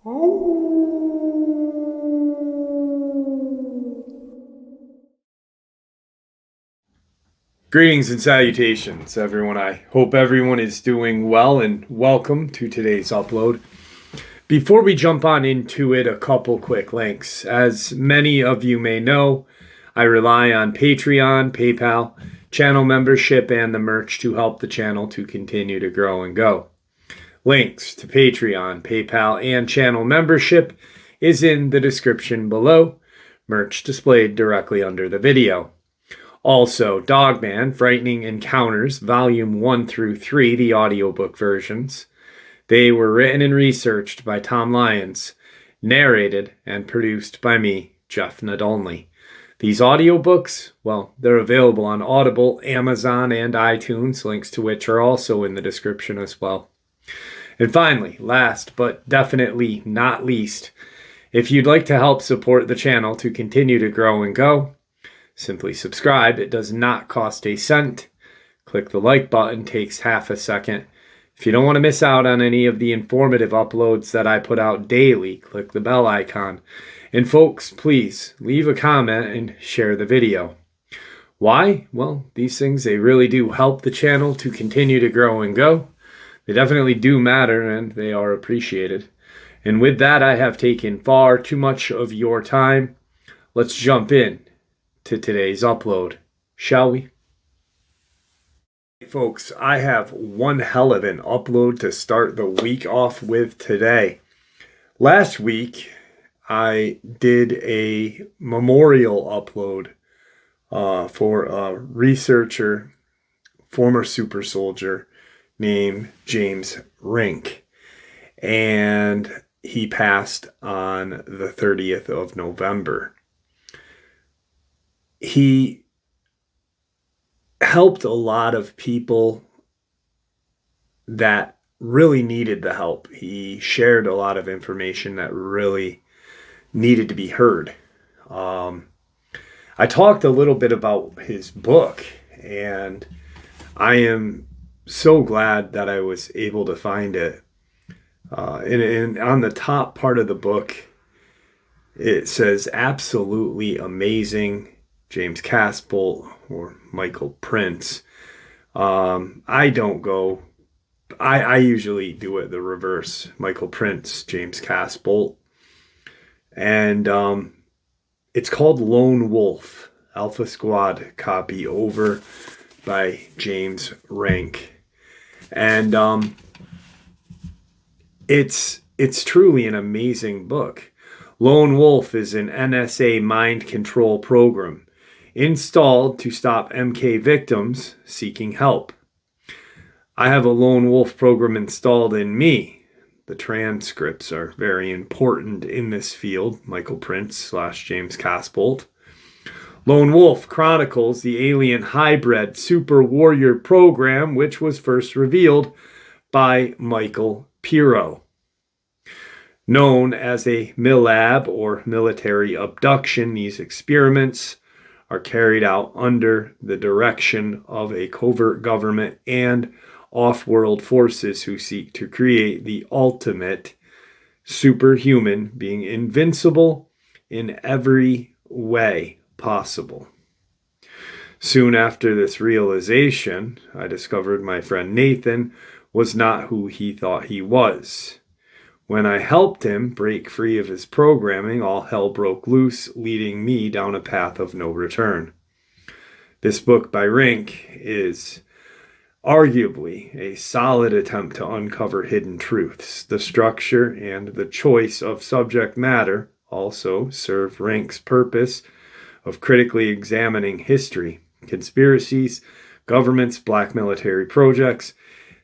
Greetings and salutations, everyone. I hope everyone is doing well, and welcome to today's upload. Before we jump on into it, a couple quick links. As many of you may know, I rely on Patreon, PayPal, channel membership, and the merch to help the channel to continue to grow and go. Links to Patreon, PayPal, and channel membership is in the description below, merch displayed directly under the video. Also, Dogman, Frightening Encounters, Volume 1 through 3, the audiobook versions. They were written and researched by Tom Lyons, narrated and produced by me, Jeff Nadolny. These audiobooks, well, they're available on Audible, Amazon, and iTunes, links to which are also in the description as well. And finally, last but definitely not least, if you'd like to help support the channel to continue to grow and go, simply subscribe. It does not cost a cent. Click the like button, takes half a second. If you don't want to miss out on any of the informative uploads that I put out daily, click the bell icon. And folks, please leave a comment and share the video. Why? Well, these things, they really do help the channel to continue to grow and go. They definitely do matter, and they are appreciated. And with that, I have taken far too much of your time. Let's jump in to today's upload, shall we? Hey folks, I have one hell of an upload to start the week off with today. Last week, I did a memorial upload for a researcher, former super soldier named James Rink, and he passed on the 30th of November. He helped a lot of people that really needed the help. He shared a lot of information that really needed to be heard. I talked a little bit about his book, and I am so glad that I was able to find it. And on the top part of the book, it says, absolutely amazing, James Casbolt or Michael Prince. I usually do it the reverse. Michael Prince, James Casbolt. And it's called Lone Wolf, Alpha Squad copy over by James Rink. And it's truly an amazing book. Lone Wolf is an NSA mind control program installed to stop MK victims seeking help. I have a Lone Wolf program installed in me. The transcripts are very important in this field. Michael Prince / James Casbolt. Lone Wolf chronicles the alien hybrid super warrior program, which was first revealed by Michael Pirro. Known as a MILAB or military abduction, these experiments are carried out under the direction of a covert government and off-world forces who seek to create the ultimate superhuman, being invincible in every way possible. Soon after this realization, I discovered my friend Nathan was not who he thought he was. When I helped him break free of his programming, all hell broke loose, leading me down a path of no return. This book by Rink is arguably a solid attempt to uncover hidden truths. The structure and the choice of subject matter also serve Rink's purpose of critically examining history, conspiracies, governments, black military projects,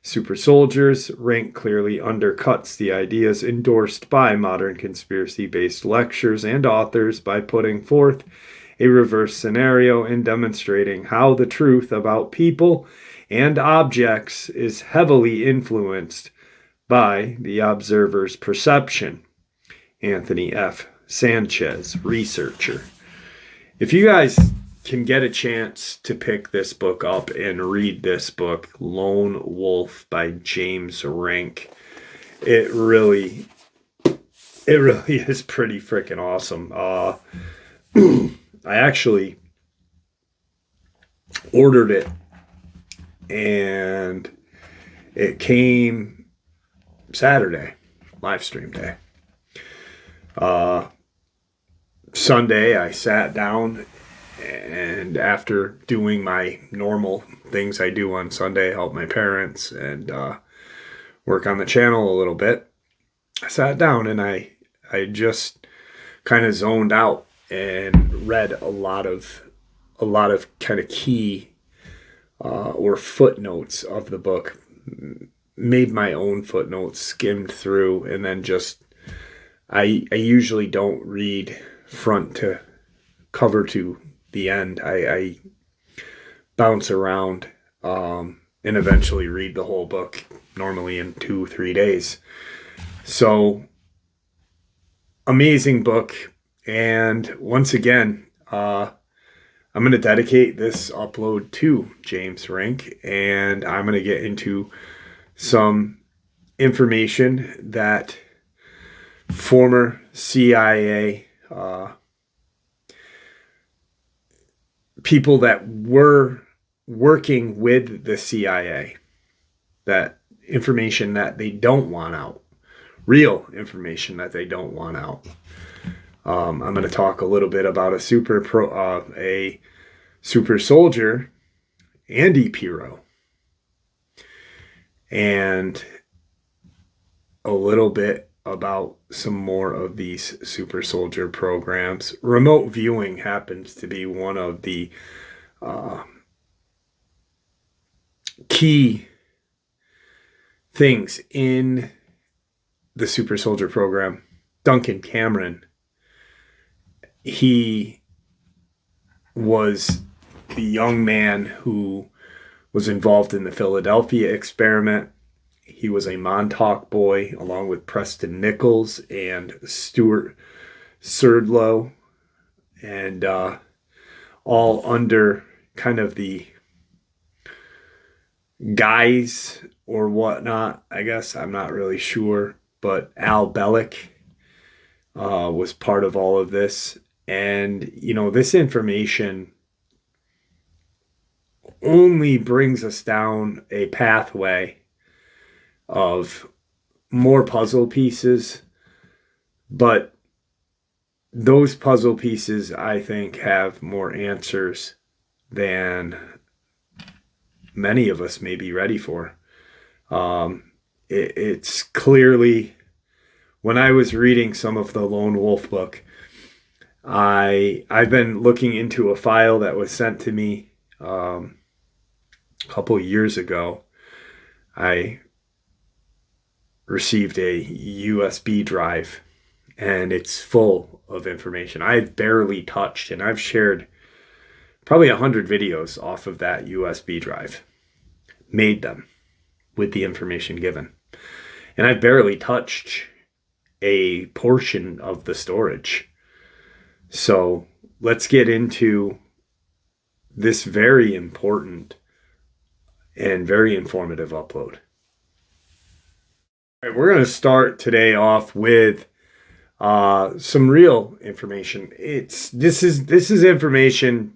super soldiers. Rink clearly undercuts the ideas endorsed by modern conspiracy-based lectures and authors by putting forth a reverse scenario and demonstrating how the truth about people and objects is heavily influenced by the observer's perception. Anthony F. Sanchez, researcher. If you guys can get a chance to pick this book up and read this book, Lone Wolf by James Rink, it really It really is pretty freaking awesome. I actually ordered it, and it came Saturday, live stream day. Sunday, I sat down, and after doing my normal things I do on Sunday, help my parents and work on the channel a little bit, I sat down and I just kind of zoned out and read a lot of kind of key or footnotes of the book, made my own footnotes, skimmed through, and then just I usually don't read front to cover to the end. I bounce around and eventually read the whole book, normally in 2-3 days. So, amazing book. And once again, I'm going to dedicate this upload to James Rink, and I'm going to get into some information that former CIA people that were working with the CIA, that information that they don't want out, real information that they don't want out. I'm going to talk a little bit about a super soldier, Andy Pirro, and a little bit about some more of these super soldier programs. Remote viewing happens to be one of the key things in the super soldier program. Duncan Cameron, he was the young man who was involved in the Philadelphia experiment. He was a Montauk boy along with Preston Nichols and Stuart Surdlow, and all under kind of the guise or whatnot, I guess. I'm not really sure. But Al Bellick was part of all of this. And, you know, this information only brings us down a pathway of more puzzle pieces. But those puzzle pieces, I think, have more answers than many of us may be ready for. It's clearly, when I was reading some of the Lone Wolf book, I've been looking into a file that was sent to me a couple of years ago. I received a USB drive, and it's full of information I've barely touched, and I've shared probably 100 videos off of that USB drive, made them with the information given. And I've barely touched a portion of the storage. So let's get into this very important and very informative upload. All right, we're going to start today off with some real information. This is information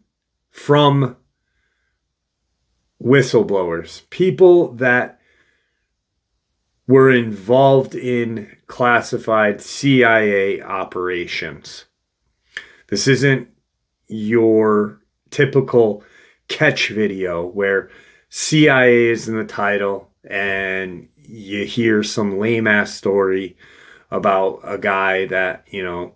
from whistleblowers, people that were involved in classified CIA operations. This isn't your typical catch video where CIA is in the title and you hear some lame ass story about a guy that, you know,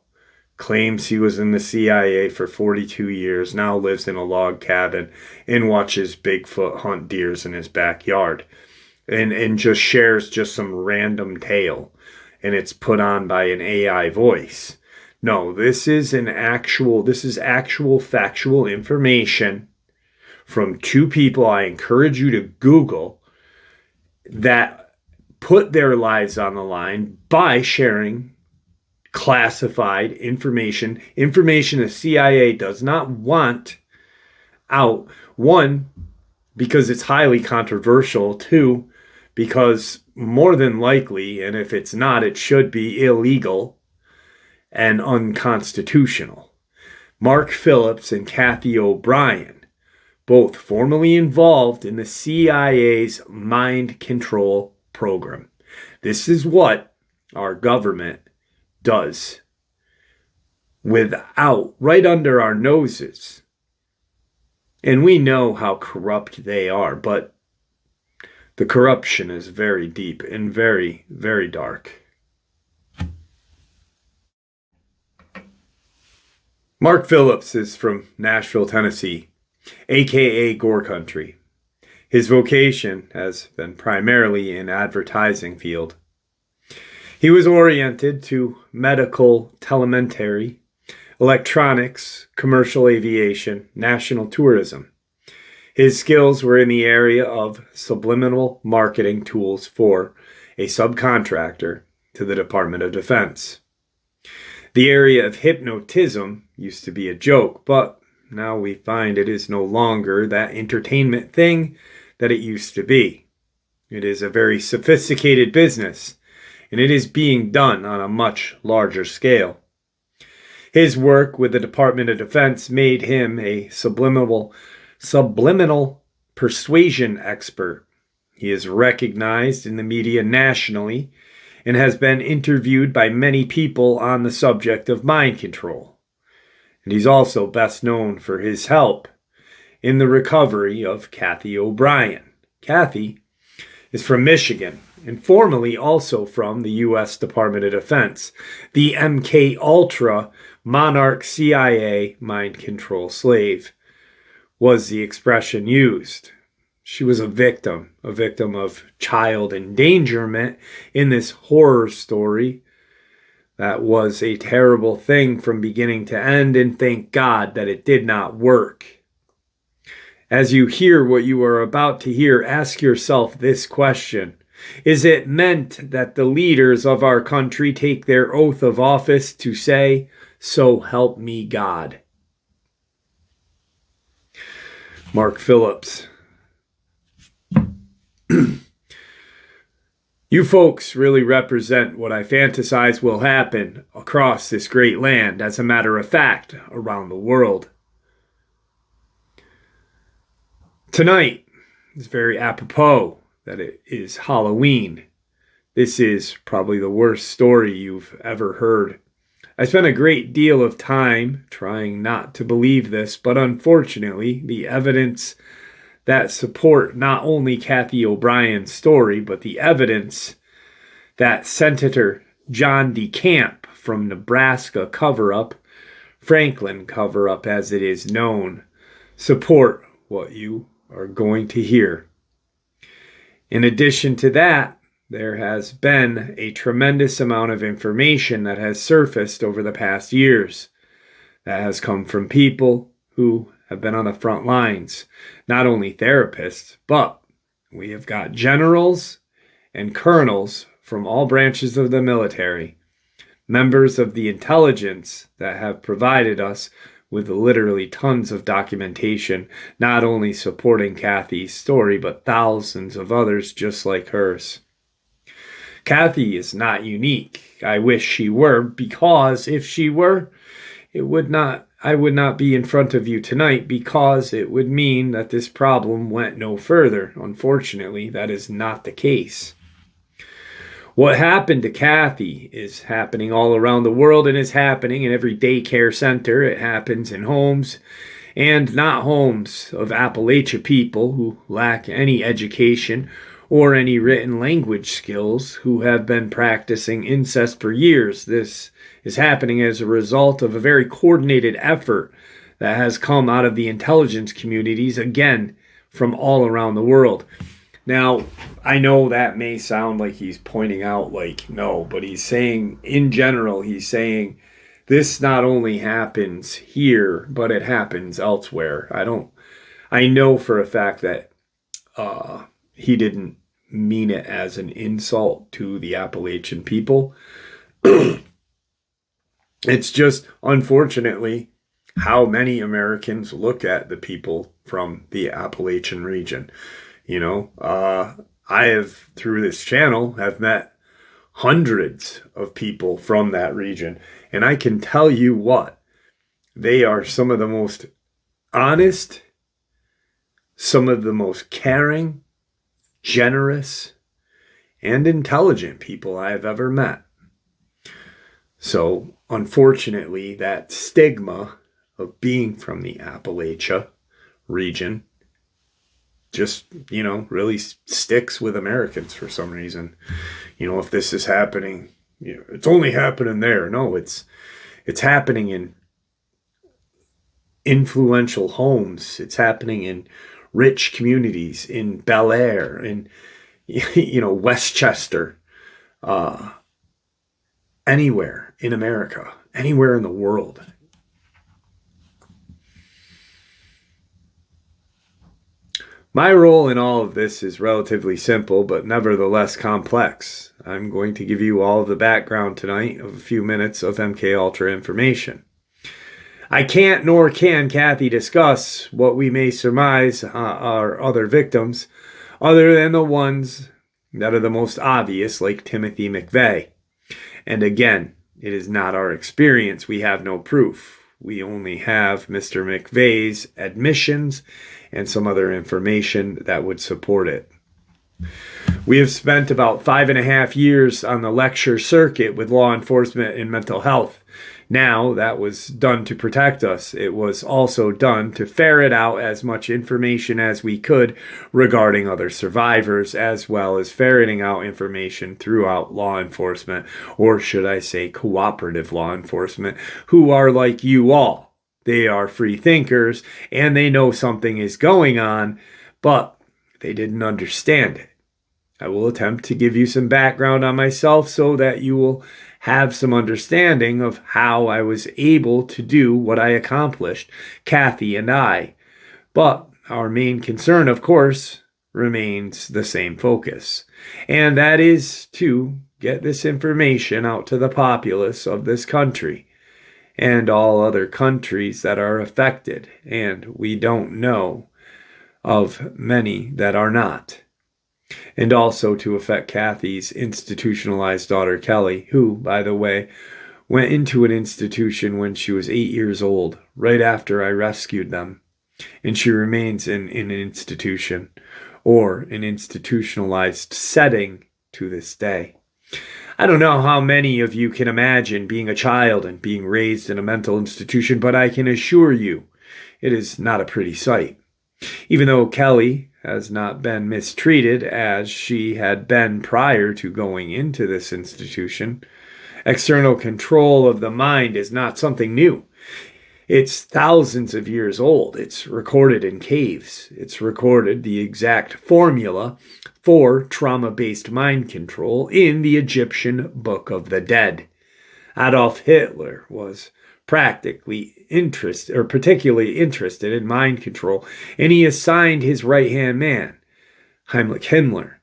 claims he was in the CIA for 42 years, now lives in a log cabin and watches Bigfoot hunt deers in his backyard. And just shares just some random tale, and it's put on by an AI voice. No, this is actual factual information from two people I encourage you to Google that put their lives on the line by sharing classified information the CIA does not want out. One, because it's highly controversial. Two, because more than likely, and if it's not, it should be illegal, and unconstitutional. Mark Phillips and Kathy O'Brien, both formerly involved in the CIA's mind control program. This is what our government does right under our noses. And we know how corrupt they are, but the corruption is very deep and very, very dark. Mark Phillips is from Nashville, Tennessee, aka Gore Country. His vocation has been primarily in advertising field. He was oriented to medical telemetry, electronics, commercial aviation, national tourism. His skills were in the area of subliminal marketing tools for a subcontractor to the Department of Defense. The area of hypnotism used to be a joke, but now we find it is no longer that entertainment thing that it used to be. It is a very sophisticated business, and it is being done on a much larger scale. His work with the Department of Defense made him a subliminal persuasion expert. He is recognized in the media nationally and has been interviewed by many people on the subject of mind control. And he's also best known for his help in the recovery of Kathy O'Brien. Kathy is from Michigan and formerly also from the U.S. Department of Defense, the MK Ultra Monarch CIA mind control slave was the expression used. She was a victim of child endangerment in this horror story that was a terrible thing from beginning to end, and thank God that it did not work. As you hear what you are about to hear, ask yourself this question. Is it meant that the leaders of our country take their oath of office to say, "So help me God"? Mark Phillips. You folks really represent what I fantasize will happen across this great land, as a matter of fact, around the world. Tonight is very apropos that it is Halloween. This is probably the worst story you've ever heard. I spent a great deal of time trying not to believe this, but unfortunately, the evidence that support not only Kathy O'Brien's story, but the evidence that Senator John DeCamp from Nebraska cover-up, Franklin cover-up as it is known, support what you are going to hear. In addition to that, there has been a tremendous amount of information that has surfaced over the past years that has come from people who have been on the front lines, not only therapists, but we have got generals and colonels from all branches of the military, members of the intelligence that have provided us with literally tons of documentation, not only supporting Kathy's story, but thousands of others just like hers. Kathy is not unique. I wish she were, because if she were, I would not be in front of you tonight, because it would mean that this problem went no further. Unfortunately, that is not the case. What happened to Kathy is happening all around the world, and is happening in every daycare center. It happens in homes, and not homes of Appalachia people who lack any education or any written language skills, who have been practicing incest for years. This is happening as a result of a very coordinated effort that has come out of the intelligence communities, again, from all around the world. Now, I know that may sound like he's pointing out, like, no, but he's saying, in general, he's saying this not only happens here, but it happens elsewhere. I know for a fact that he didn't mean it as an insult to the Appalachian people. It's just, unfortunately, how many Americans look at the people from the Appalachian region. You know, I have, through this channel, have met hundreds of people from that region. And I can tell you what, they are some of the most honest, some of the most caring, generous, and intelligent people I have ever met. So, unfortunately, that stigma of being from the Appalachia region just, really sticks with Americans for some reason. If this is happening, it's only happening there. No, it's happening in influential homes. It's happening in rich communities, in Bel Air, in, Westchester, anywhere in America, anywhere in the world. My role in all of this is relatively simple, but nevertheless complex. I'm going to give you all of the background tonight of a few minutes of MK Ultra information. I can't nor can Kathy discuss what we may surmise are other victims, other than the ones that are the most obvious, like Timothy McVeigh. And again, it is not our experience. We have no proof. We only have Mr. McVeigh's admissions and some other information that would support it. We have spent about 5.5 years on the lecture circuit with law enforcement and mental health. Now, that was done to protect us. It was also done to ferret out as much information as we could regarding other survivors, as well as ferreting out information throughout law enforcement, or should I say cooperative law enforcement, who are like you all. They are free thinkers, and they know something is going on, but they didn't understand it. I will attempt to give you some background on myself so that you will have some understanding of how I was able to do what I accomplished, Kathy and I. But our main concern, of course, remains the same focus, and that is to get this information out to the populace of this country and all other countries that are affected, and we don't know of many that are not. And also to affect Kathy's institutionalized daughter, Kelly, who, by the way, went into an institution when she was 8 years old, right after I rescued them. And she remains in an institution or an institutionalized setting to this day. I don't know how many of you can imagine being a child and being raised in a mental institution, but I can assure you it is not a pretty sight. Even though Kelly has not been mistreated as she had been prior to going into this institution, external control of the mind is not something new. It's thousands of years old. It's recorded in caves. It's recorded the exact formula for trauma-based mind control in the Egyptian Book of the Dead. Adolf Hitler was particularly interested in mind control, and he assigned his right-hand man, Heimlich Himmler,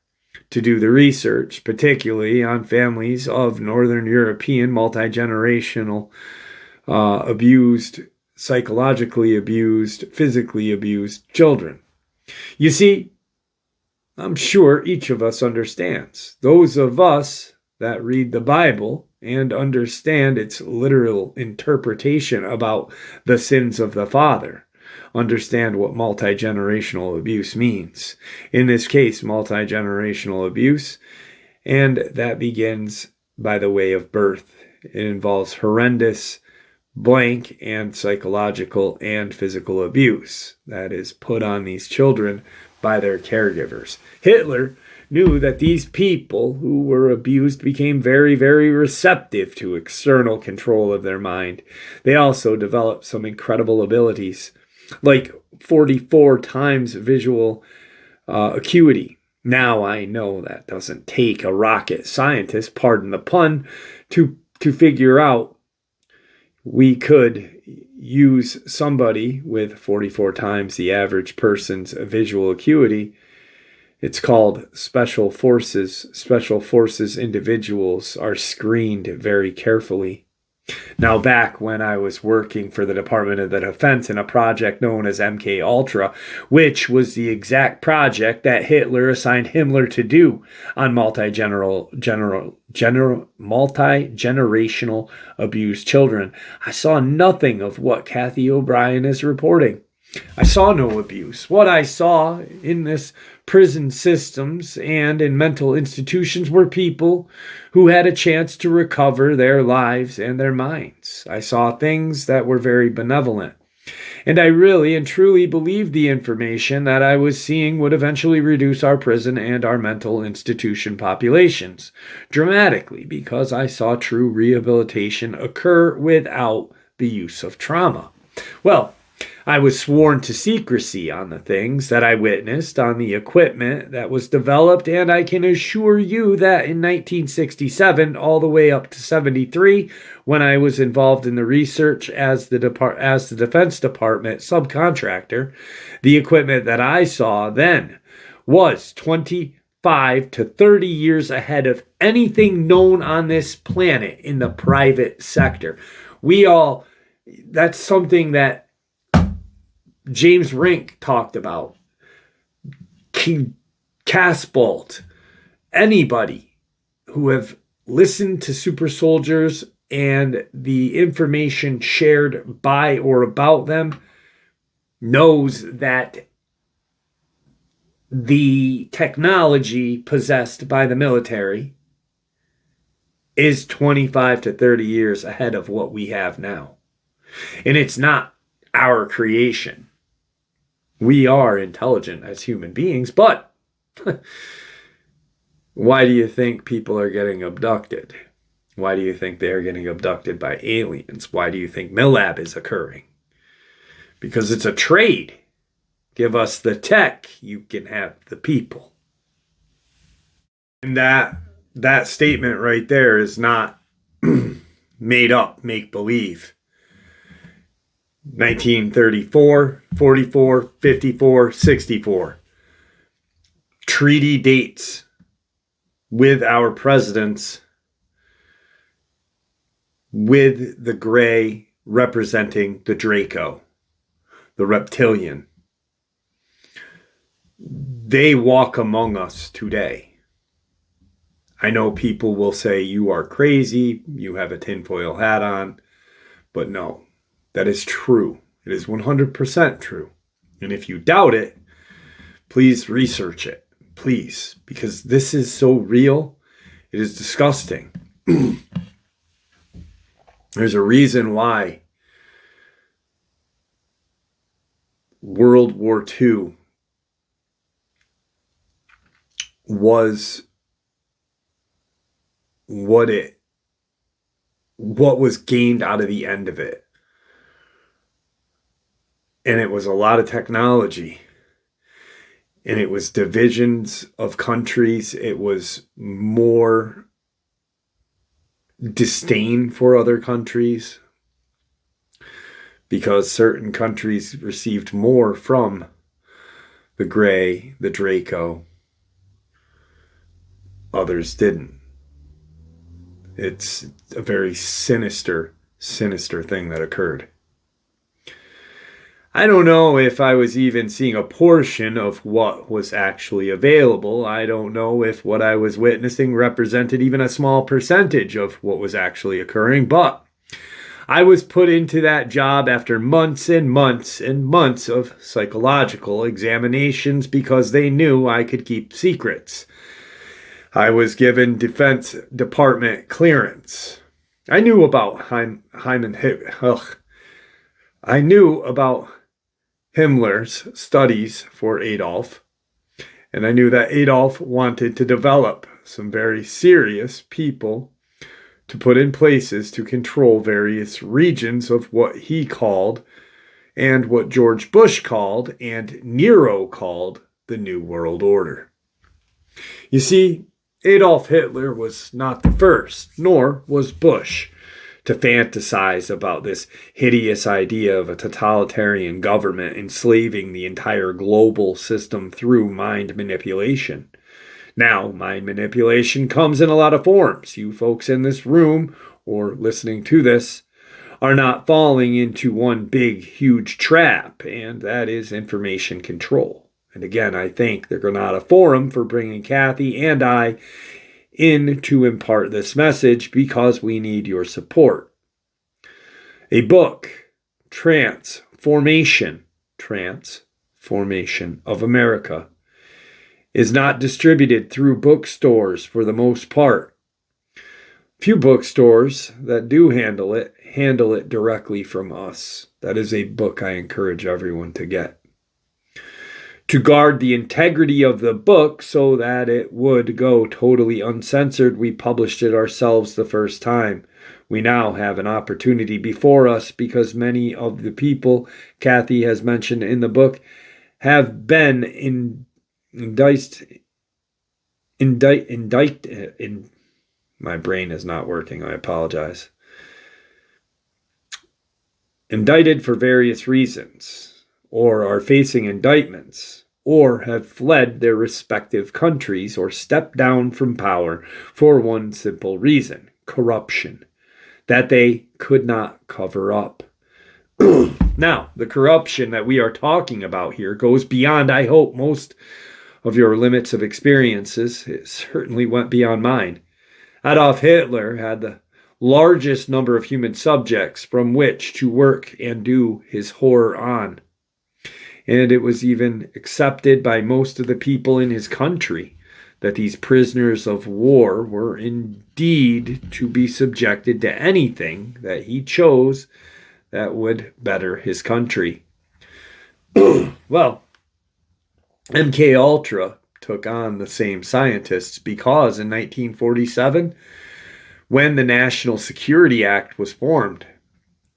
to do the research, particularly on families of Northern European multi-generational abused, psychologically abused, physically abused children. You see, I'm sure each of us understands. Those of us that read the Bible and understand its literal interpretation about the sins of the father understand what multi-generational abuse means. In this case, multi-generational abuse, and that begins by the way of birth. It involves horrendous blank and psychological and physical abuse that is put on these children by their caregivers. Hitler knew that these people who were abused became very, very receptive to external control of their mind. They also developed some incredible abilities, like 44 times visual acuity. Now I know that doesn't take a rocket scientist, pardon the pun, to figure out. We could use somebody with 44 times the average person's visual acuity. It's called special forces. Special forces individuals are screened very carefully. Now, back when I was working for the Department of the Defense in a project known as MK Ultra, which was the exact project that Hitler assigned Himmler to do on multi-generational abused children, I saw nothing of what Kathy O'Brien is reporting. I saw no abuse. What I saw in this prison systems and in mental institutions were people who had a chance to recover their lives and their minds. I saw things that were very benevolent. And I really and truly believed the information that I was seeing would eventually reduce our prison and our mental institution populations dramatically, because I saw true rehabilitation occur without the use of trauma. Well, I was sworn to secrecy on the things that I witnessed, on the equipment that was developed, and I can assure you that in 1967, all the way up to 73, when I was involved in the research as the Defense Department subcontractor, the equipment that I saw then was 25 to 30 years ahead of anything known on this planet in the private sector. That's something that James Rink talked about. King Casbolt, anybody who have listened to super soldiers and the information shared by or about them knows that the technology possessed by the military is 25 to 30 years ahead of what we have now. And it's not our creation. We are intelligent as human beings, but why do you think people are getting abducted? Why do you think they are getting abducted by aliens? Why do you think MILAB is occurring? Because it's a trade. Give us the tech, you can have the people. And that statement right there is not made up, make believe. 1934, 44, 54, 64. Treaty dates with our presidents, with the gray representing the Draco, the reptilian. They walk among us today. I know people will say you are crazy, you have a tinfoil hat on, but no. That is true. It is 100% true. And if you doubt it, please research it. Please. Because this is so real. It is disgusting. There's a reason why World War II was what was gained out of the end of it. And it was a lot of technology. And it was divisions of countries. It was more disdain for other countries. Because certain countries received more from the Gray, the Draco. Others didn't. It's a very sinister thing that occurred. I don't know if I was even seeing a portion of what was actually available. I don't know if what I was witnessing represented even a small percentage of what was actually occurring, but I was put into that job after months and months and months of psychological examinations because they knew I could keep secrets. I was given Defense Department clearance. I knew about I knew about Himmler's studies for Adolf, and I knew that Adolf wanted to develop some very serious people to put in places to control various regions of what he called and what George Bush called and Nero called the New World Order. You see, Adolf Hitler was not the first, nor was Bush, to fantasize about this hideous idea of a totalitarian government enslaving the entire global system through mind manipulation. Now, mind manipulation comes in a lot of forms. You folks in this room or listening to this are not falling into one big, huge trap, and that is information control. And again, I thank the Granada Forum for bringing Kathy and I in to impart this message because we need your support. A book, Transformation of America, is not distributed through bookstores for the most part. Few bookstores that do handle it directly from us. That is a book I encourage everyone to get. To guard the integrity of the book so that it would go totally uncensored, we published it ourselves the first time. We now have an opportunity before us because many of the people Kathy has mentioned in the book have been indicted. My brain is not working. I apologize. Indicted for various reasons, or are facing indictments, or have fled their respective countries or stepped down from power for one simple reason: corruption that they could not cover up. Now, the corruption that we are talking about here goes beyond, I hope, most of your limits of experiences. It certainly went beyond mine. Adolf Hitler had the largest number of human subjects from which to work and do his horror on. And it was even accepted by most of the people in his country that these prisoners of war were indeed to be subjected to anything that he chose that would better his country. Well, MK Ultra took on the same scientists because in 1947, when the National Security Act was formed,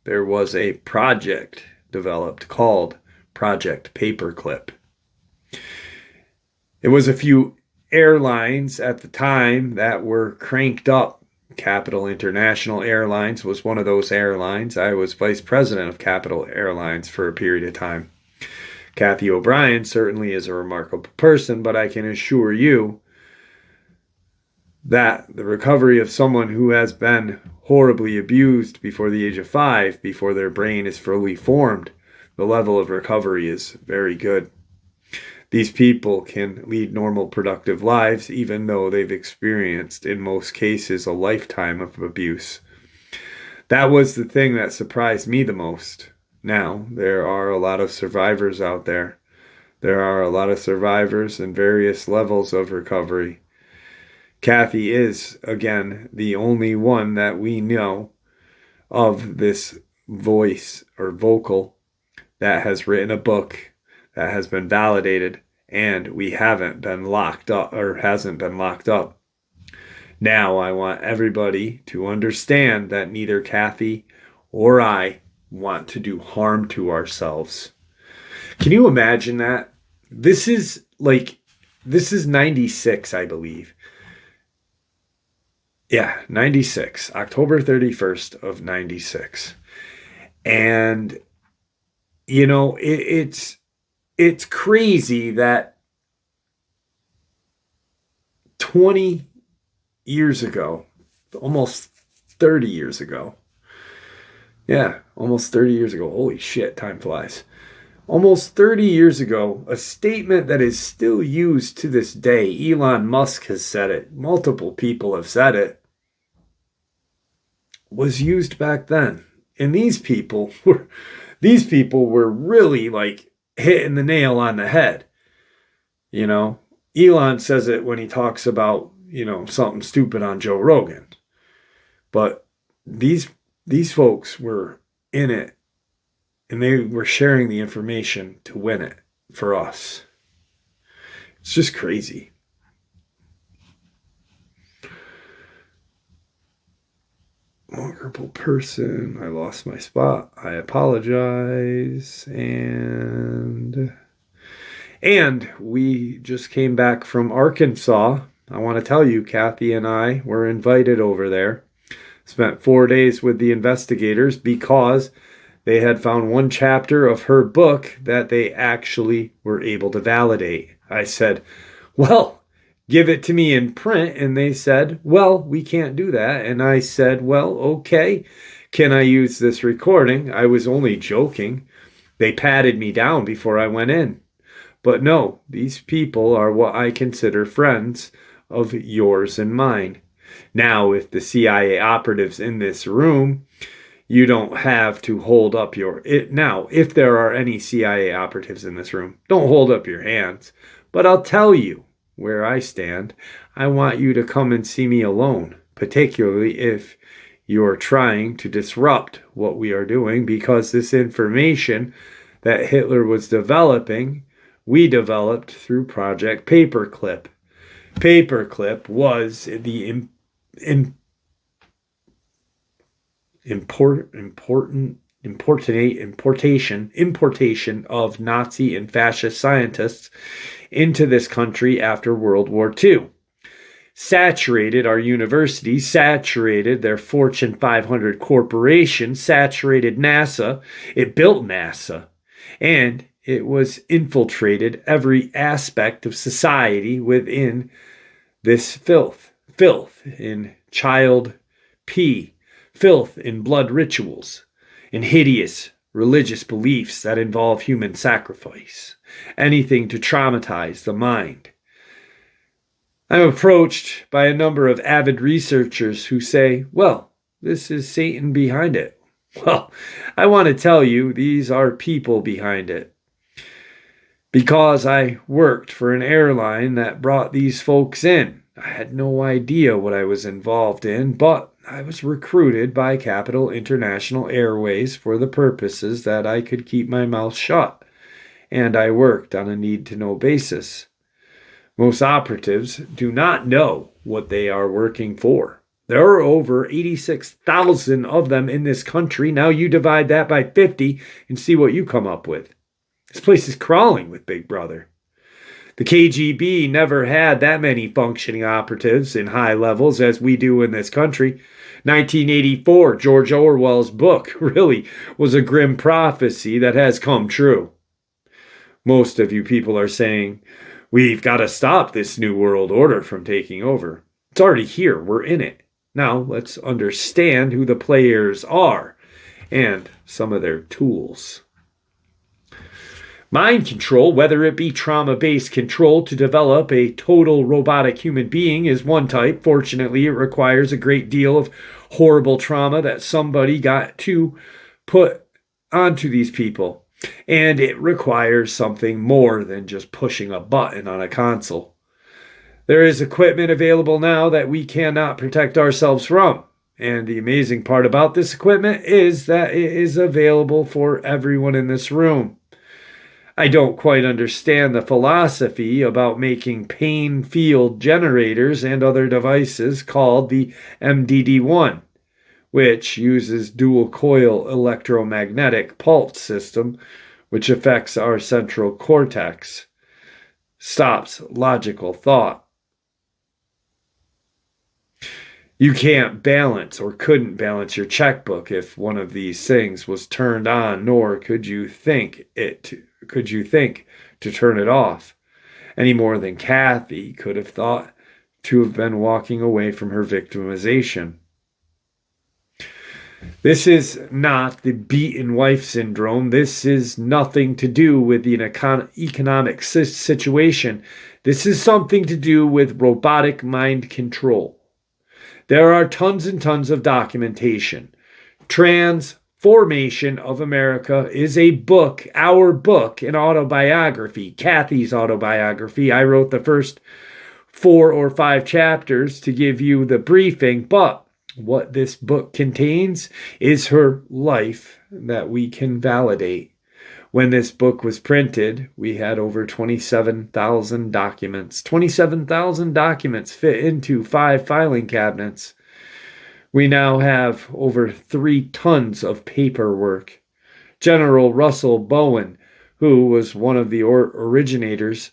there was a project developed called Project Paperclip. It was a few airlines at the time that were cranked up. Capital International Airlines was one of those airlines. I was vice president of Capital Airlines for a period of time. Kathy O'Brien certainly is a remarkable person, but I can assure you that the recovery of someone who has been horribly abused before the age of 5, before their brain is fully formed, the level of recovery is very good. These people can lead normal, productive lives, even though they've experienced, in most cases, a lifetime of abuse. That was the thing that surprised me the most. Now, there are a lot of survivors out there. There are a lot of survivors in various levels of recovery. Kathy is, again, the only one that we know of this voice or vocal that has written a book that has been validated, and we haven't been locked up or hasn't been locked up. Now, I want everybody to understand that neither Kathy or I want to do harm to ourselves. Can you imagine that? This is 96, I believe. Yeah, 96, October 31st of 96. And, you know, it's crazy that 20 years ago, almost 30 years ago, yeah, almost 30 years ago. Holy shit, time flies. Almost 30 years ago, a statement that is still used to this day. Elon Musk has said it. Multiple people have said it. Was used back then. And these people were really like hitting the nail on the head. You know, Elon says it when he talks about, you know, something stupid on Joe Rogan. But these folks were in it, and they were sharing the information to win it for us. It's just crazy. Vulnerable person. I lost my spot. I apologize. And we just came back from Arkansas. I want to tell you, Kathy and I were invited over there. Spent 4 days with the investigators because they had found one chapter of her book that they actually were able to validate. I said, well, give it to me in print. And they said, well, we can't do that. And I said, well, okay, can I use this recording? I was only joking. They patted me down before I went in. But no, these people are what I consider friends of yours and mine. Now, if the CIA operatives in this room, you don't have to hold up your... Now, if there are any CIA operatives in this room, don't hold up your hands. But I'll tell you where I stand. I want you to come and see me alone, particularly if you're trying to disrupt what we are doing, because this information that Hitler was developing, we developed through Project Paperclip. Paperclip was the importation of Nazi and fascist scientists into this country after World War II. Saturated our universities, saturated their Fortune 500 corporations, saturated NASA. It built NASA, and it was infiltrated every aspect of society within this filth. Filth in child pee, filth in blood rituals, in hideous religious beliefs that involve human sacrifice, anything to traumatize the mind. I'm approached by a number of avid researchers who say, well, this is Satan behind it. Well, I want to tell you, these are people behind it. Because I worked for an airline that brought these folks in. I had no idea what I was involved in, but I was recruited by Capital International Airways for the purposes that I could keep my mouth shut, and I worked on a need-to-know basis. Most operatives do not know what they are working for. There are over 86,000 of them in this country. Now you divide that by 50 and see what you come up with. This place is crawling with Big Brother. The KGB never had that many functioning operatives in high levels as we do in this country. 1984, George Orwell's book, really was a grim prophecy that has come true. Most of you people are saying, we've got to stop this new world order from taking over. It's already here. We're in it. Now let's understand who the players are and some of their tools. Mind control, whether it be trauma-based control to develop a total robotic human being, is one type. Fortunately, it requires a great deal of horrible trauma that somebody got to put onto these people. And it requires something more than just pushing a button on a console. There is equipment available now that we cannot protect ourselves from. And the amazing part about this equipment is that it is available for everyone in this room. I don't quite understand the philosophy about making pain field generators and other devices called the MDD-1, which uses dual coil electromagnetic pulse system, which affects our central cortex, stops logical thought. You can't balance or couldn't balance your checkbook if one of these things was turned on, nor could you think to turn it off, any more than Kathy could have thought to have been walking away from her victimization. This is not the beaten wife syndrome. This is nothing to do with the economic situation. This is something to do with robotic mind control. There are tons and tons of documentation. Transformation of America is a book, our book, an autobiography, Kathy's autobiography. I wrote the first 4 or 5 chapters to give you the briefing, but what this book contains is her life that we can validate. When this book was printed, we had over 27,000 documents. 27,000 documents fit into 5 filing cabinets. We now have over 3 tons of paperwork. General Russell Bowen, who was one of the originators,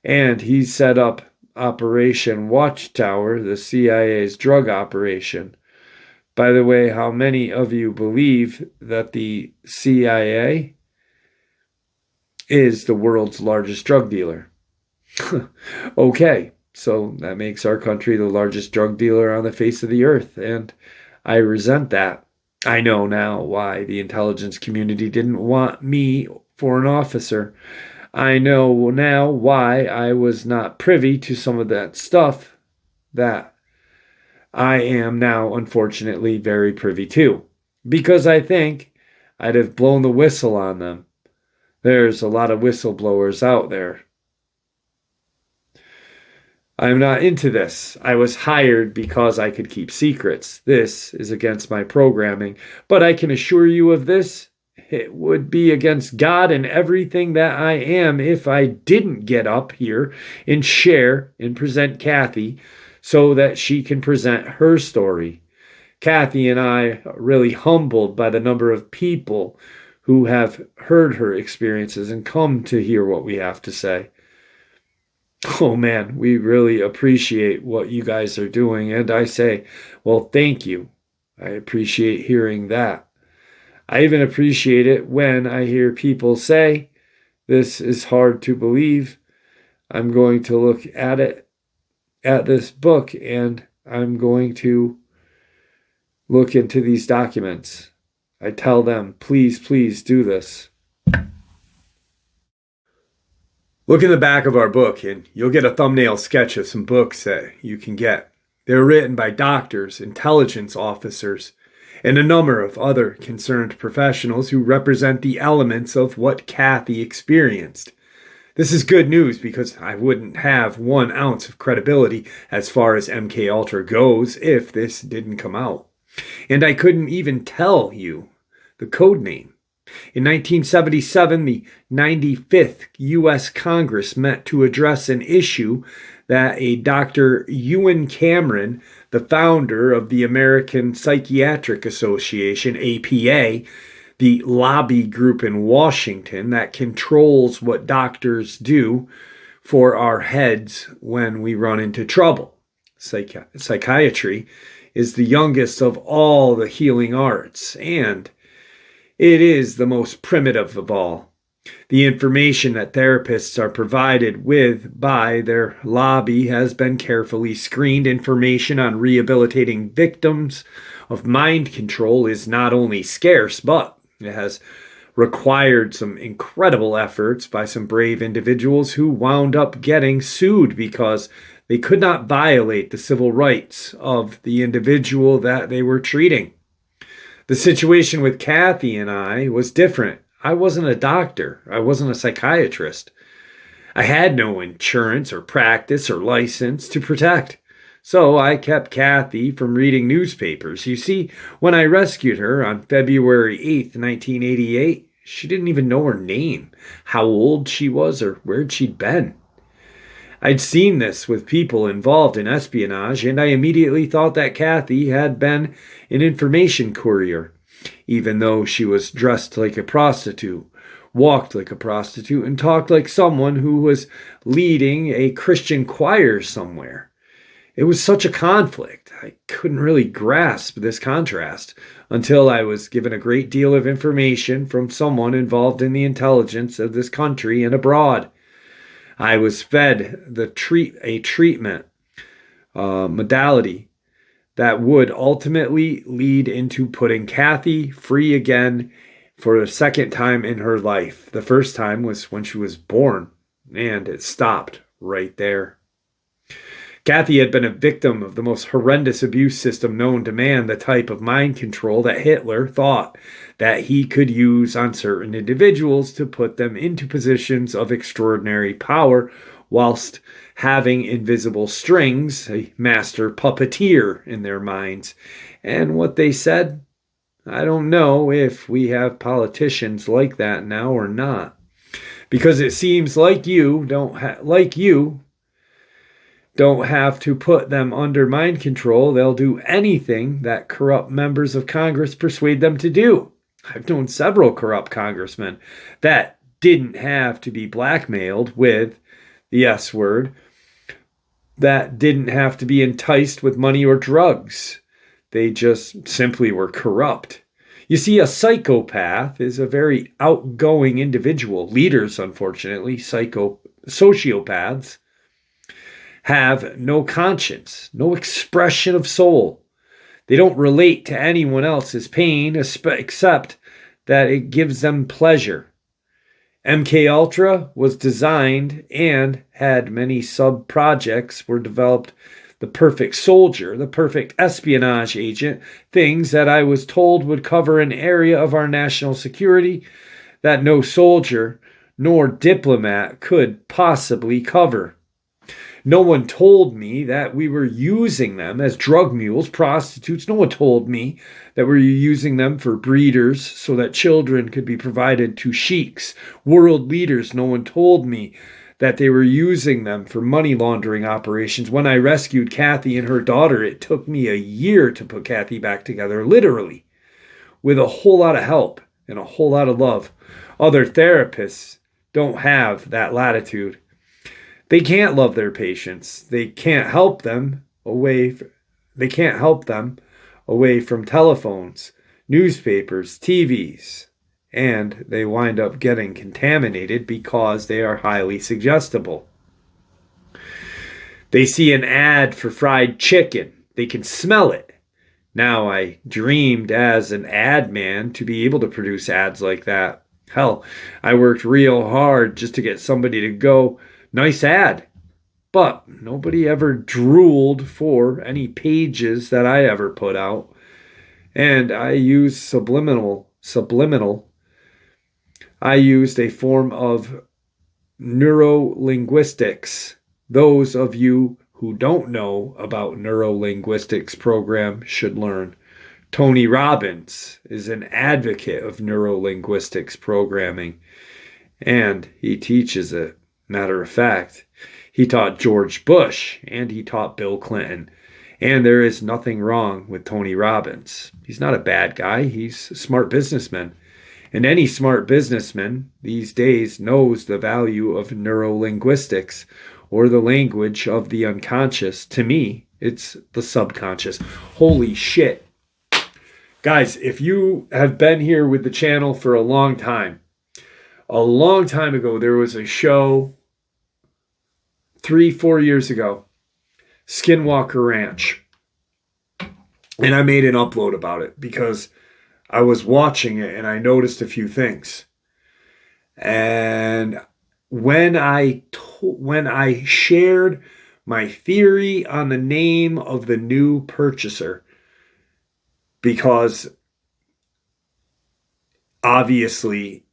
and he set up Operation Watchtower, the CIA's drug operation. By the way, how many of you believe that the CIA is the world's largest drug dealer? Okay, So that makes our country the largest drug dealer on the face of the earth, and I resent that. I know now why the intelligence community didn't want me for an officer. I know now why I was not privy to some of that stuff that I am now, unfortunately, very privy to. Because I think I'd have blown the whistle on them. There's a lot of whistleblowers out there. I'm not into this. I was hired because I could keep secrets. This is against my programming. But I can assure you of this. It would be against God and everything that I am if I didn't get up here and share and present Kathy so that she can present her story. Kathy and I are really humbled by the number of people who have heard her experiences and come to hear what we have to say. Oh man, we really appreciate what you guys are doing. And I say, well, thank you. I appreciate hearing that. I even appreciate it when I hear people say, this is hard to believe. I'm going to look at this book, and I'm going to look into these documents. I tell them, please, please do this. Look in the back of our book, and you'll get a thumbnail sketch of some books that you can get. They're written by doctors, intelligence officers, and a number of other concerned professionals who represent the elements of what Kathy experienced. This is good news because I wouldn't have 1 ounce of credibility as far as MKUltra goes if this didn't come out. And I couldn't even tell you the code name. In 1977, the 95th U.S. Congress met to address an issue that a Dr. Ewan Cameron, the founder of the American Psychiatric Association, APA, the lobby group in Washington that controls what doctors do for our heads when we run into trouble. Psychiatry is the youngest of all the healing arts, and it is the most primitive of all. The information that therapists are provided with by their lobby has been carefully screened. Information on rehabilitating victims of mind control is not only scarce, but it has required some incredible efforts by some brave individuals who wound up getting sued because they could not violate the civil rights of the individual that they were treating. The situation with Kathy and I was different. I wasn't a doctor. I wasn't a psychiatrist. I had no insurance or practice or license to protect. So I kept Kathy from reading newspapers. You see, when I rescued her on February 8th, 1988, she didn't even know her name, how old she was, or where she'd been. I'd seen this with people involved in espionage, and I immediately thought that Kathy had been an information courier, even though she was dressed like a prostitute, walked like a prostitute, and talked like someone who was leading a Christian choir somewhere. It was such a conflict. I couldn't really grasp this contrast until I was given a great deal of information from someone involved in the intelligence of this country and abroad. I was fed a treatment modality that would ultimately lead into putting Kathy free again for a second time in her life. The first time was when she was born, and it stopped right there. Kathy had been a victim of the most horrendous abuse system known to man, the type of mind control that Hitler thought that he could use on certain individuals to put them into positions of extraordinary power whilst having invisible strings, a master puppeteer in their minds. And what they said, I don't know if we have politicians like that now or not, because it seems like you don't have to put them under mind control. They'll do anything that corrupt members of Congress persuade them to do. I've known several corrupt congressmen that didn't have to be blackmailed with the S word, that didn't have to be enticed with money or drugs. They just simply were corrupt. You see, a psychopath is a very outgoing individual. Leaders, unfortunately, sociopaths, have no conscience, no expression of soul. They don't relate to anyone else's pain except that it gives them pleasure. MK Ultra was designed and had many sub-projects were developed. The perfect soldier, the perfect espionage agent, things that I was told would cover an area of our national security that no soldier nor diplomat could possibly cover. No one told me that we were using them as drug mules, prostitutes. No one told me that we were using them for breeders so that children could be provided to sheiks, world leaders. No one told me that they were using them for money laundering operations. When I rescued Kathy and her daughter, it took me a year to put Kathy back together, literally, with a whole lot of help and a whole lot of love. Other therapists don't have that latitude. They can't love their patients. They can't help them away from telephones, newspapers, TVs, and they wind up getting contaminated because they are highly suggestible. They see an ad for fried chicken. They can smell it. Now, I dreamed as an ad man to be able to produce ads like that. Hell, I worked real hard just to get somebody to go, "Nice ad." But nobody ever drooled for any pages that I ever put out. And I used subliminal. I used a form of neurolinguistics. Those of you who don't know about neurolinguistics program should learn. Tony Robbins is an advocate of neurolinguistics programming, and he teaches it. Matter of fact, he taught George Bush and he taught Bill Clinton. And there is nothing wrong with Tony Robbins. He's not a bad guy. He's a smart businessman. And any smart businessman these days knows the value of neurolinguistics, or the language of the unconscious. To me, it's the subconscious. Holy shit. Guys, if you have been here with the channel for a long time ago, there was a show 3-4 years ago, Skinwalker Ranch. And I made an upload about it because I was watching it and I noticed a few things. And when I shared my theory on the name of the new purchaser, because obviously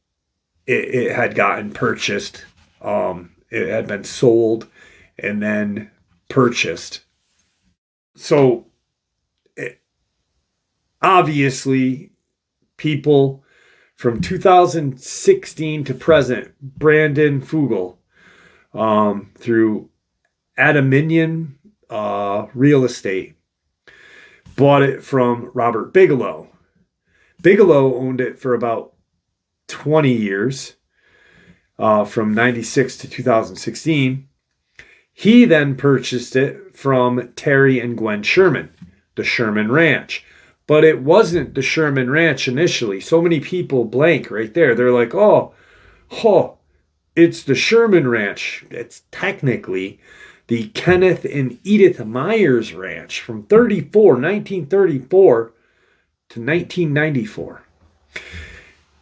it had gotten purchased, it had been sold and then purchased. So obviously people from 2016 to present, Brandon Fugel, through Adaminian Real Estate, bought it from Robert Bigelow. Bigelow owned it for about 20 years, from 96 to 2016. He then purchased it from Terry and Gwen Sherman, the Sherman Ranch. But it wasn't the Sherman Ranch initially. So many people blank right there. They're like, oh, it's the Sherman Ranch. It's technically the Kenneth and Edith Myers Ranch from 1934 to 1994.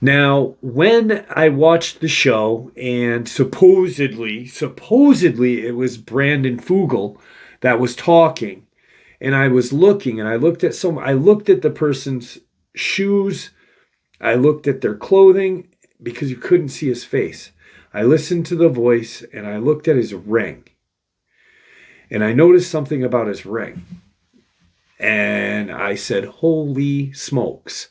Now, when I watched the show, and supposedly it was Brandon Fugel that was talking, and I was looking, and I looked at the person's shoes, I looked at their clothing, because you couldn't see his face. I listened to the voice, and I looked at his ring. And I noticed something about his ring. And I said, holy smokes.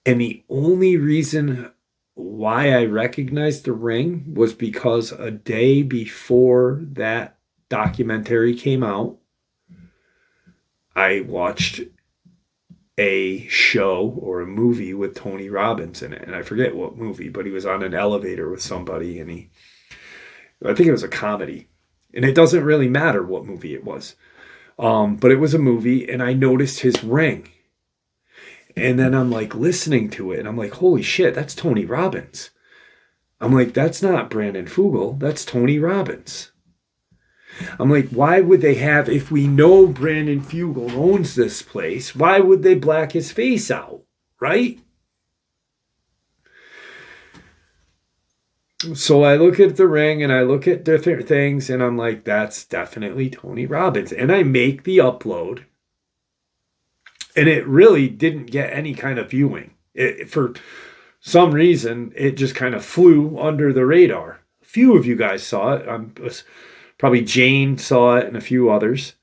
And the only reason why I recognized the ring was because a day before that documentary came out, I watched a show or a movie with Tony Robbins in it. And I forget what movie, but he was on an elevator with somebody, and I think it was a comedy. And it doesn't really matter what movie it was. But it was a movie, and I noticed his ring. And then I'm like listening to it, and I'm like, holy shit, that's Tony Robbins. I'm like, that's not Brandon Fugel, that's Tony Robbins. I'm like, why would they have, if we know Brandon Fugel owns this place, why would they black his face out, right? So I look at the ring and I look at different things and I'm like, that's definitely Tony Robbins. And I make the upload. And it really didn't get any kind of viewing. For some reason, it just kind of flew under the radar. A few of you guys saw it. Probably Jane saw it and a few others.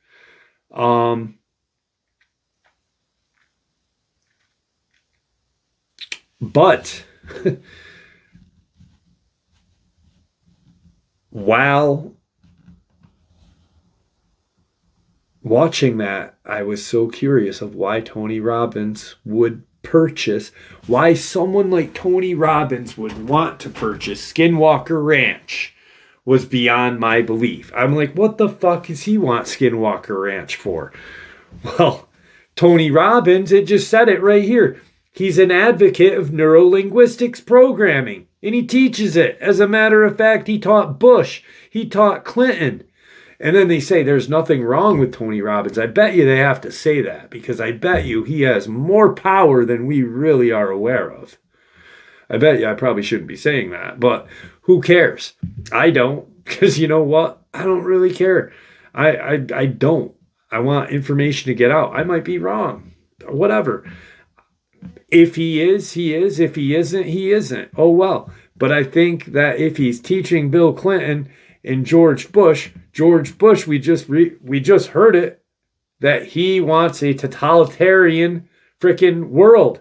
But while watching that, I was so curious of why Tony Robbins would purchase, why someone like Tony Robbins would want to purchase Skinwalker Ranch was beyond my belief. I'm like, what the fuck does he want Skinwalker Ranch for? Well, Tony Robbins, it just said it right here. He's an advocate of neurolinguistics programming, and he teaches it. As a matter of fact, he taught Bush. He taught Clinton. And then they say there's nothing wrong with Tony Robbins. I bet you they have to say that because I bet you he has more power than we really are aware of. I bet you I probably shouldn't be saying that, but who cares? I don't, because you know what? I don't really care. I don't. I want information to get out. I might be wrong. Whatever. If he is, he is. If he isn't, he isn't. Oh, well. But I think that if he's teaching Bill Clinton and George Bush, we just heard it, that he wants a totalitarian freaking world.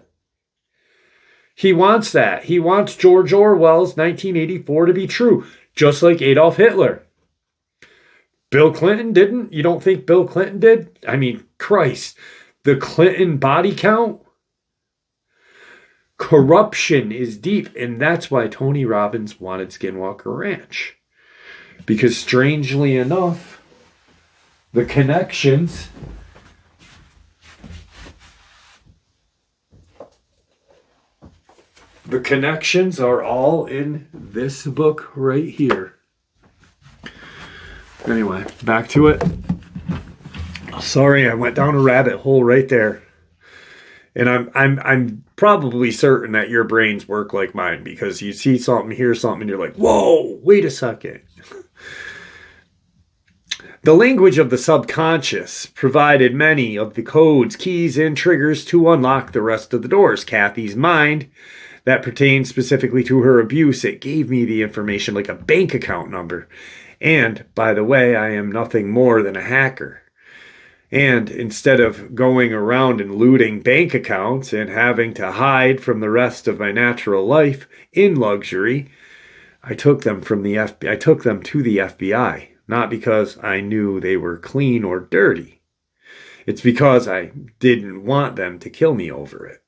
He wants that. He wants George Orwell's 1984 to be true, just like Adolf Hitler. Bill Clinton didn't? You don't think Bill Clinton did? I mean, Christ, the Clinton body count? Corruption is deep, and that's why Tony Robbins wanted Skinwalker Ranch. Because strangely enough, the connections are all in this book right here. Anyway, back to it. Sorry, I went down a rabbit hole right there. And I'm probably certain that your brains work like mine because you see something, hear something, and you're like, whoa, wait a second. The language of the subconscious provided many of the codes, keys, and triggers to unlock the rest of the doors. Kathy's mind, that pertained specifically to her abuse, it gave me the information like a bank account number. And, by the way, I am nothing more than a hacker. And instead of going around and looting bank accounts and having to hide from the rest of my natural life in luxury, I took them to the FBI, not because I knew they were clean or dirty. It's because I didn't want them to kill me over it.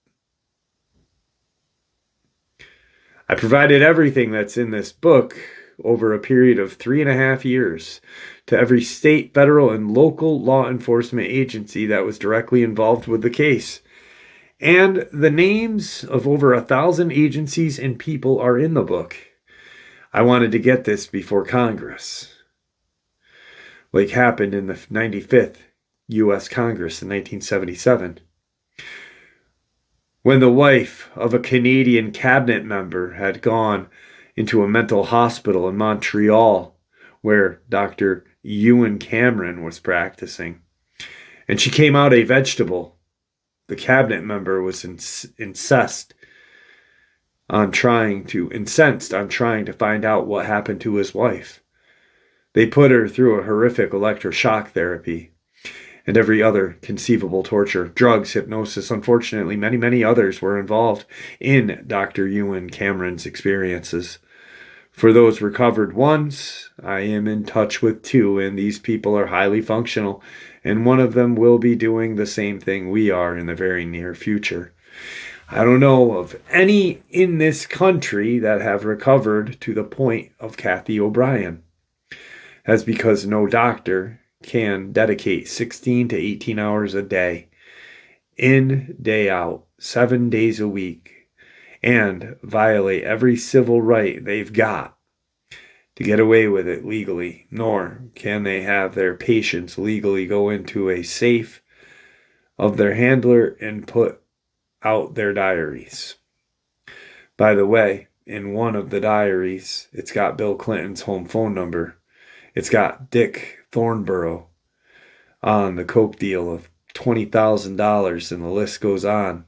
I provided everything that's in this book over a period of 3.5 years to every state, federal, and local law enforcement agency that was directly involved with the case. And the names of over 1,000 agencies and people are in the book. I wanted to get this before Congress, like happened in the 95th U.S. Congress in 1977. When the wife of a Canadian cabinet member had gone into a mental hospital in Montreal where Dr. Ewan Cameron was practicing, and she came out a vegetable, the cabinet member was incensed on trying to find out what happened to his wife. They put her through a horrific electroshock therapy and every other conceivable torture, drugs, hypnosis. Unfortunately, many, many others were involved in Dr. Ewan Cameron's experiences. For those recovered ones, I am in touch with 2, and these people are highly functional, and one of them will be doing the same thing we are in the very near future. I don't know of any in this country that have recovered to the point of Kathy O'Brien. That's because no doctor can dedicate 16 to 18 hours a day, in, day out, 7 days a week, and violate every civil right they've got to get away with it legally, nor can they have their patients legally go into a safe of their handler and put out their diaries. By the way, in one of the diaries, it's got Bill Clinton's home phone number. It's got Dick Thornborough on the coke deal of $20,000, and the list goes on.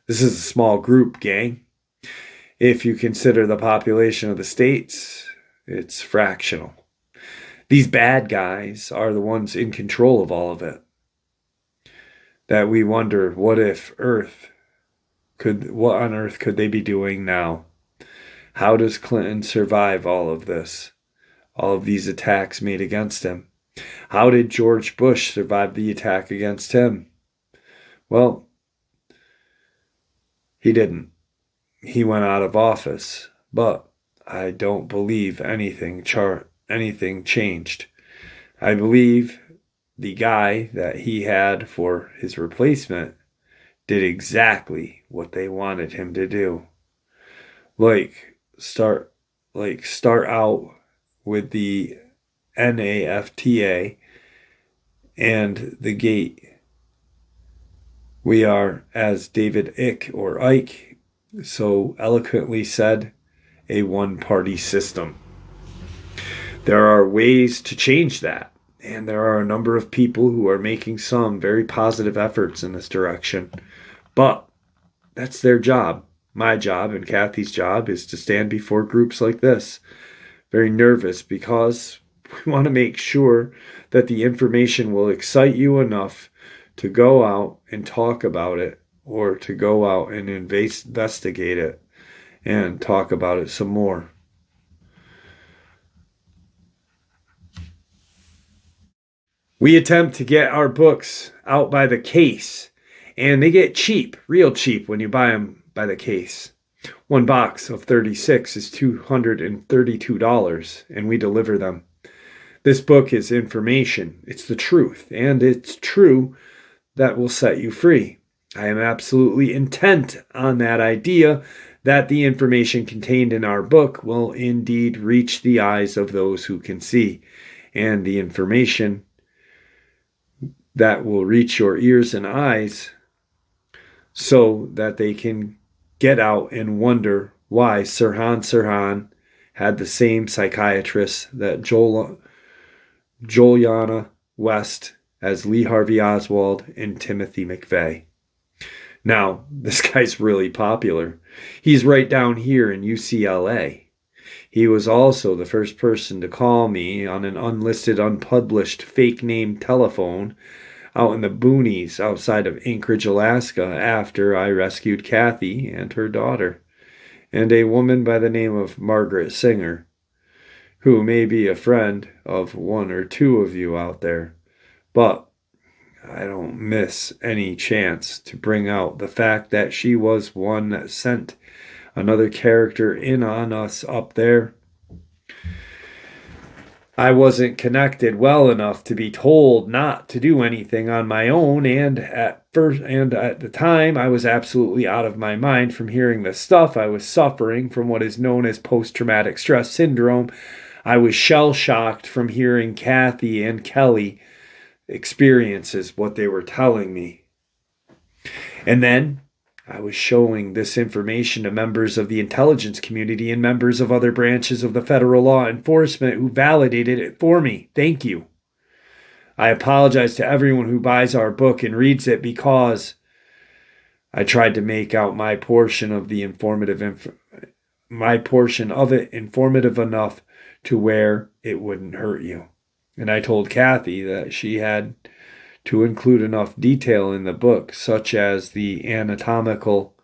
This is a small group, gang. If you consider the population of the states, it's fractional. These bad guys are the ones in control of all of it. That we wonder, what on earth could they be doing now? How does Clinton survive all of this? All of these attacks made against him? How did George Bush survive the attack against him? Well, he didn't. He went out of office, but I don't believe anything changed. I believe the guy that he had for his replacement did exactly what they wanted him to do. Start out with the NAFTA and the gate. We are, as David Icke so eloquently said, a one-party system. There are ways to change that, and there are a number of people who are making some very positive efforts in this direction. But that's their job. My job and Kathy's job is to stand before groups like this, very nervous, because we want to make sure that the information will excite you enough to go out and talk about it, or to go out and investigate it and talk about it some more. We attempt to get our books out by the case, and they get cheap, real cheap, when you buy them by the case. One box of 36 is $232, and we deliver them. This book is information. It's the truth, and it's true that will set you free. I am absolutely intent on that idea that the information contained in our book will indeed reach the eyes of those who can see, and the information that will reach your ears and eyes so that they can get out and wonder why Sirhan had the same psychiatrist that Juliana West as Lee Harvey Oswald and Timothy McVeigh. Now, this guy's really popular. He's right down here in UCLA. He was also the first person to call me on an unlisted, unpublished, fake name telephone out in the boonies outside of Anchorage, Alaska, after I rescued Kathy and her daughter, and a woman by the name of Margaret Singer, who may be a friend of one or two of you out there, but I don't miss any chance to bring out the fact that she was one that sent another character in on us up there. I wasn't connected well enough to be told not to do anything on my own, and at the time I was absolutely out of my mind from hearing the stuff. I was suffering from what is known as post-traumatic stress syndrome. I was shell-shocked from hearing Kathy and Kelly experiences, what they were telling me. And then I was showing this information to members of the intelligence community and members of other branches of the federal law enforcement who validated it for me. Thank you. I apologize to everyone who buys our book and reads it, because I tried to make out my portion of it informative enough to where it wouldn't hurt you. And I told Kathy that she had to include enough detail in the book, such as the anatomical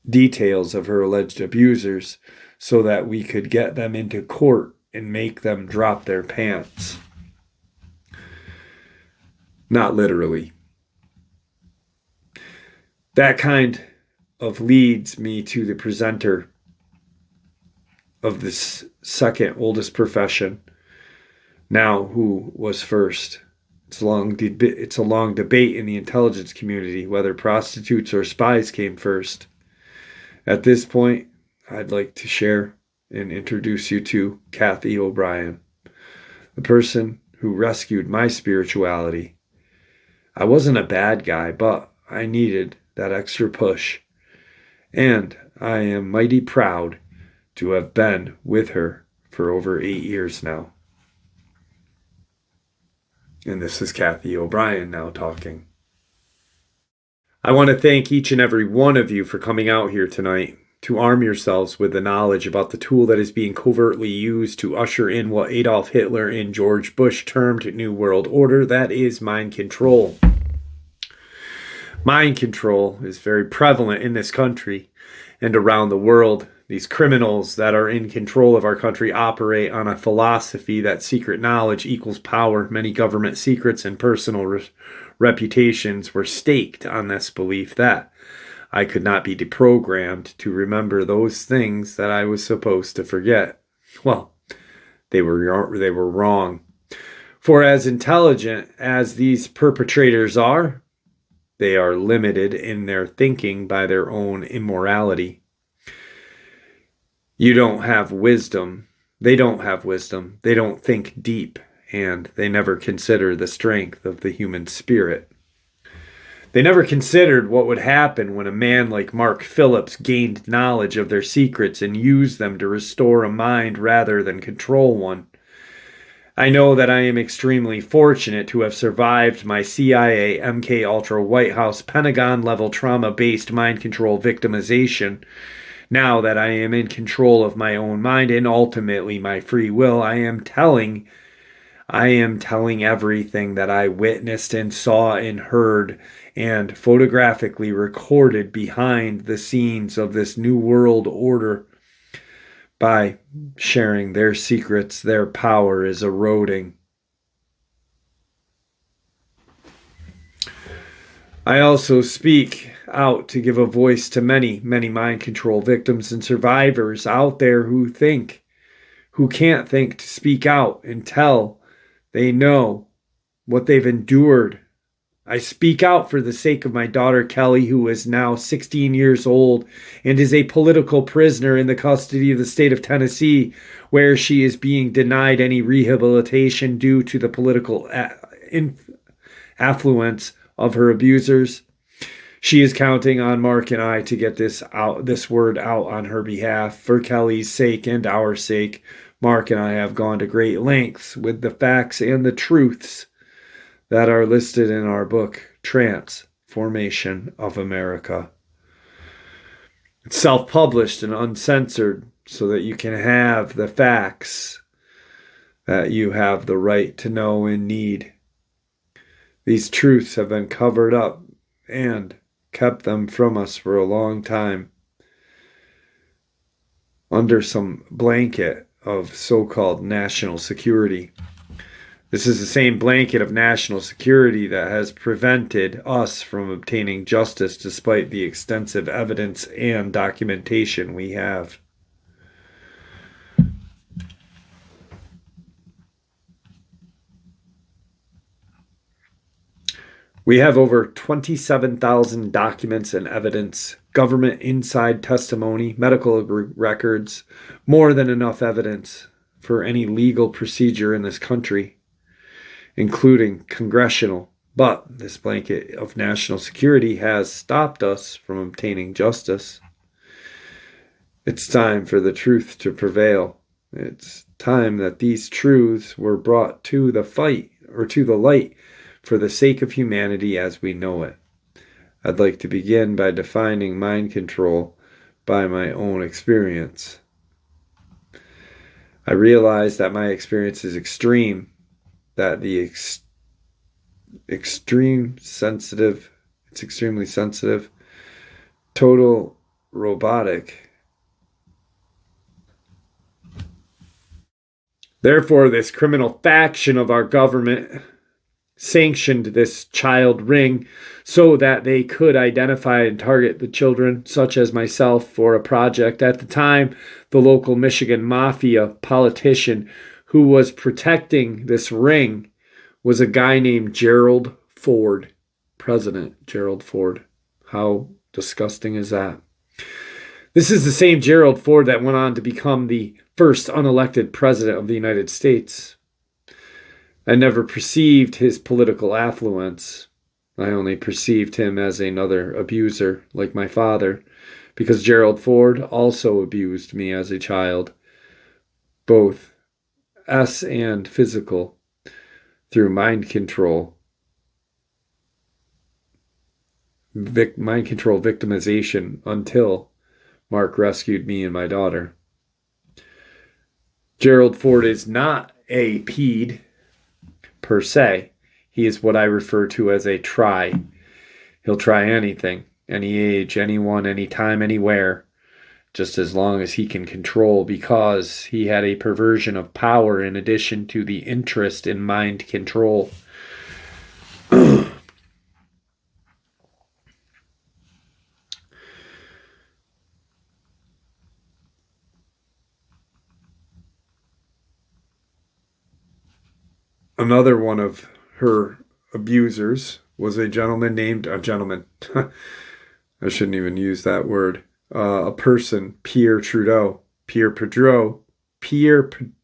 details of her alleged abusers, so that we could get them into court and make them drop their pants. Not literally. That kind of leads me to the presenter of this second oldest profession, now who was first. It's a long debate in the intelligence community whether prostitutes or spies came first. At this point, I'd like to share and introduce you to Kathy O'Brien, the person who rescued my spirituality. I wasn't a bad guy, but I needed that extra push. And I am mighty proud to have been with her for over 8 years now. And this is Kathy O'Brien now talking. I want to thank each and every one of you for coming out here tonight to arm yourselves with the knowledge about the tool that is being covertly used to usher in what Adolf Hitler and George Bush termed New World Order. That is mind control. Mind control is very prevalent in this country and around the world. These criminals that are in control of our country operate on a philosophy that secret knowledge equals power. Many government secrets and personal reputations were staked on this belief that I could not be deprogrammed to remember those things that I was supposed to forget. Well, they were wrong. For as intelligent as these perpetrators are, they are limited in their thinking by their own immorality. You don't have wisdom. They don't have wisdom. They don't think deep, and they never consider the strength of the human spirit. They never considered what would happen when a man like Mark Phillips gained knowledge of their secrets and used them to restore a mind rather than control one. I know that I am extremely fortunate to have survived my CIA, MK Ultra, White House, Pentagon-level trauma-based mind control victimization. Now that I am in control of my own mind and ultimately my free will, I am telling everything that I witnessed and saw and heard and photographically recorded behind the scenes of this New World Order. By sharing their secrets, their power is eroding. I also speak out to give a voice to many, many mind control victims and survivors out there who can't think to speak out until they know what they've endured. I speak out for the sake of my daughter Kelly, who is now 16 years old and is a political prisoner in the custody of the state of Tennessee, where she is being denied any rehabilitation due to the political affluence of her abusers. She is counting on Mark and I to get this word out on her behalf. For Kelly's sake and our sake, Mark and I have gone to great lengths with the facts and the truths that are listed in our book, Transformation of America. It's self-published and uncensored so that you can have the facts that you have the right to know and need. These truths have been covered up and kept them from us for a long time under some blanket of so-called national security. This is the same blanket of national security that has prevented us from obtaining justice despite the extensive evidence and documentation we have. We have over 27,000 documents and evidence, government inside testimony, medical records, more than enough evidence for any legal procedure in this country, including congressional. But this blanket of national security has stopped us from obtaining justice. It's time for the truth to prevail. It's time that these truths were brought to the fight, or to the light, for the sake of humanity as we know it. I'd like to begin by defining mind control by my own experience. I realize that my experience is extreme, that it's extremely sensitive, total robotic. Therefore, this criminal faction of our government sanctioned this child ring so that they could identify and target the children, such as myself, for a project. At the time, the local Michigan mafia politician who was protecting this ring was a guy named Gerald Ford, President Gerald Ford. How disgusting is that? This is the same Gerald Ford that went on to become the first unelected president of the United States. I never perceived his political affluence. I only perceived him as another abuser, like my father, because Gerald Ford also abused me as a child, both and physical, through mind control. Mind control victimization until Mark rescued me and my daughter. Gerald Ford is not a pede per se. He is what I refer to as a try. He'll try anything, any age, anyone, anytime, anywhere, just as long as he can control, because he had a perversion of power in addition to the interest in mind control. Another one of her abusers was a gentleman named, I shouldn't even use that word, a person, Pierre Trudeau. Pierre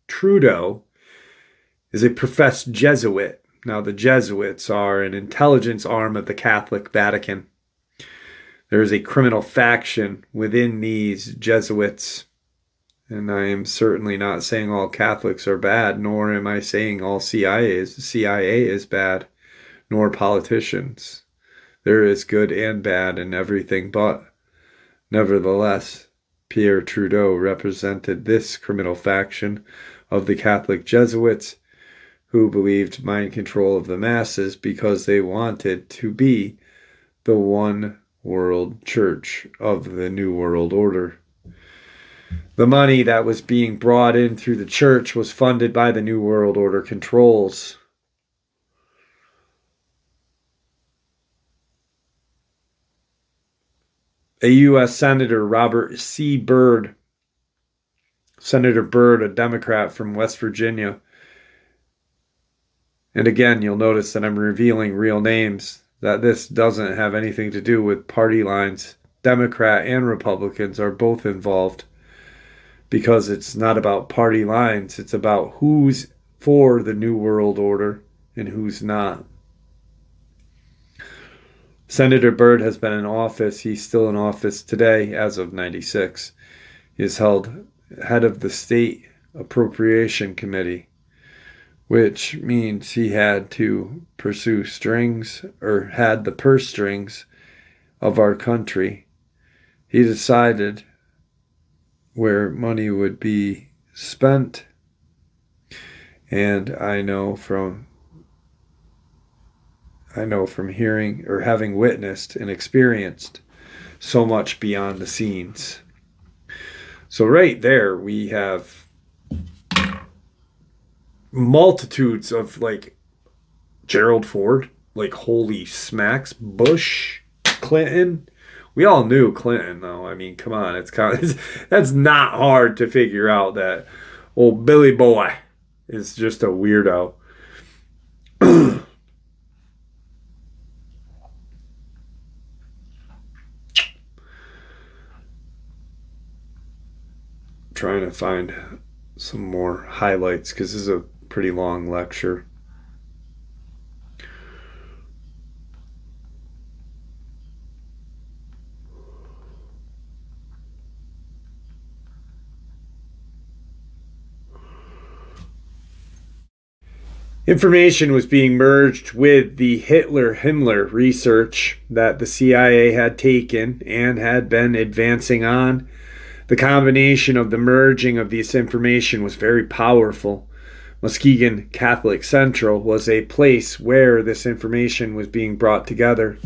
Trudeau is a professed Jesuit. Now, the Jesuits are an intelligence arm of the Catholic Vatican. There is a criminal faction within these Jesuits. And I am certainly not saying all Catholics are bad, nor am I saying all CIA is bad, nor politicians. There is good and bad in everything, but nevertheless, Pierre Trudeau represented this criminal faction of the Catholic Jesuits who believed mind control of the masses because they wanted to be the one world church of the New World Order. The money that was being brought in through the church was funded by the New World Order controls. A U.S. Senator, Robert C. Byrd, Senator Byrd, a Democrat from West Virginia. And again, you'll notice that I'm revealing real names, that this doesn't have anything to do with party lines. Democrat and Republicans are both involved, because it's not about party lines. It's about who's for the New World Order and who's not. Senator Byrd has been in office. He's still in office today as of 96. He is held head of the State Appropriation Committee, which means he had to pursue strings, or had the purse strings of our country. He decided where money would be spent. And I know from hearing or having witnessed and experienced so much beyond the scenes. So right there we have multitudes of like Gerald Ford, like holy smacks, Bush, Clinton. We all knew Clinton, though. I mean, come on, that's not hard to figure out that old Billy Boy is just a weirdo. Trying to find some more highlights because this is a pretty long lecture. Information was being merged with the Hitler-Himmler research that the CIA had taken and had been advancing on. The combination of the merging of this information was very powerful. Muskegon Catholic Central was a place where this information was being brought together.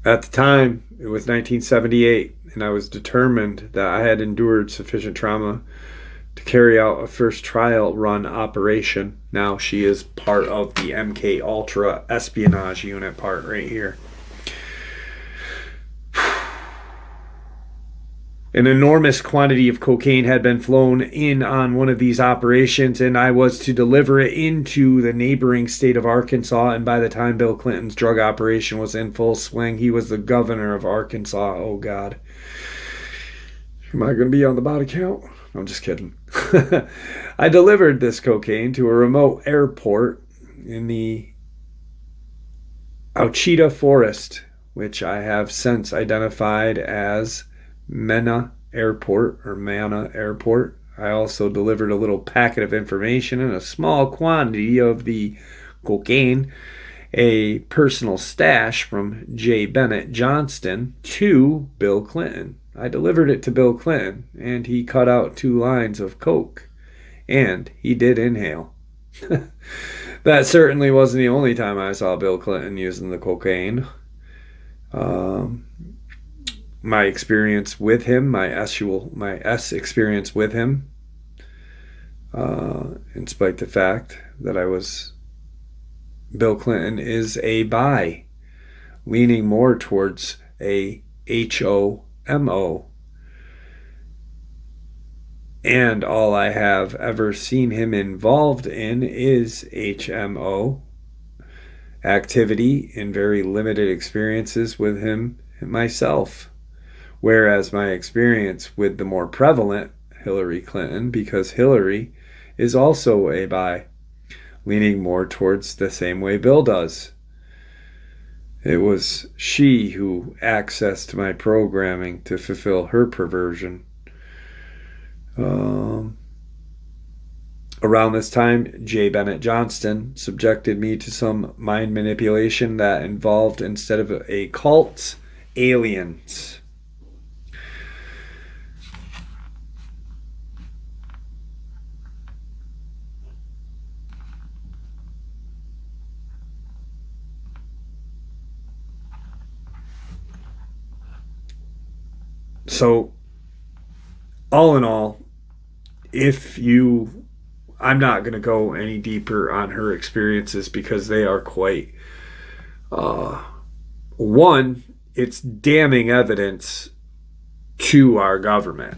At the time, it was 1978, and I was determined that I had endured sufficient trauma to carry out a first trial run operation. Now she is part of the MK Ultra espionage unit part right here. An enormous quantity of cocaine had been flown in on one of these operations, and I was to deliver it into the neighboring state of Arkansas. And by the time Bill Clinton's drug operation was in full swing, he was the governor of Arkansas. Oh, God. Am I going to be on the body count? I'm just kidding. I delivered this cocaine to a remote airport in the Ouachita Forest, which I have since identified as Mana Airport. I also delivered a little packet of information and a small quantity of the cocaine, a personal stash from J. Bennett Johnston, to Bill Clinton. I delivered it to Bill Clinton, and he cut out 2 lines of coke, and he did inhale. That certainly wasn't the only time I saw Bill Clinton using the cocaine. My experience with him, my experience with him, in spite of the fact that Bill Clinton is a bi, leaning more towards a HOMO. And all I have ever seen him involved in is HMO activity in very limited experiences with him and myself. Whereas my experience with the more prevalent Hillary Clinton, because Hillary is also a bi, leaning more towards the same way Bill does. It was she who accessed my programming to fulfill her perversion. Around this time, J. Bennett Johnston subjected me to some mind manipulation that involved, instead of a cult, aliens. So, all in all, I'm not going to go any deeper on her experiences because they are quite, one, it's damning evidence to our government.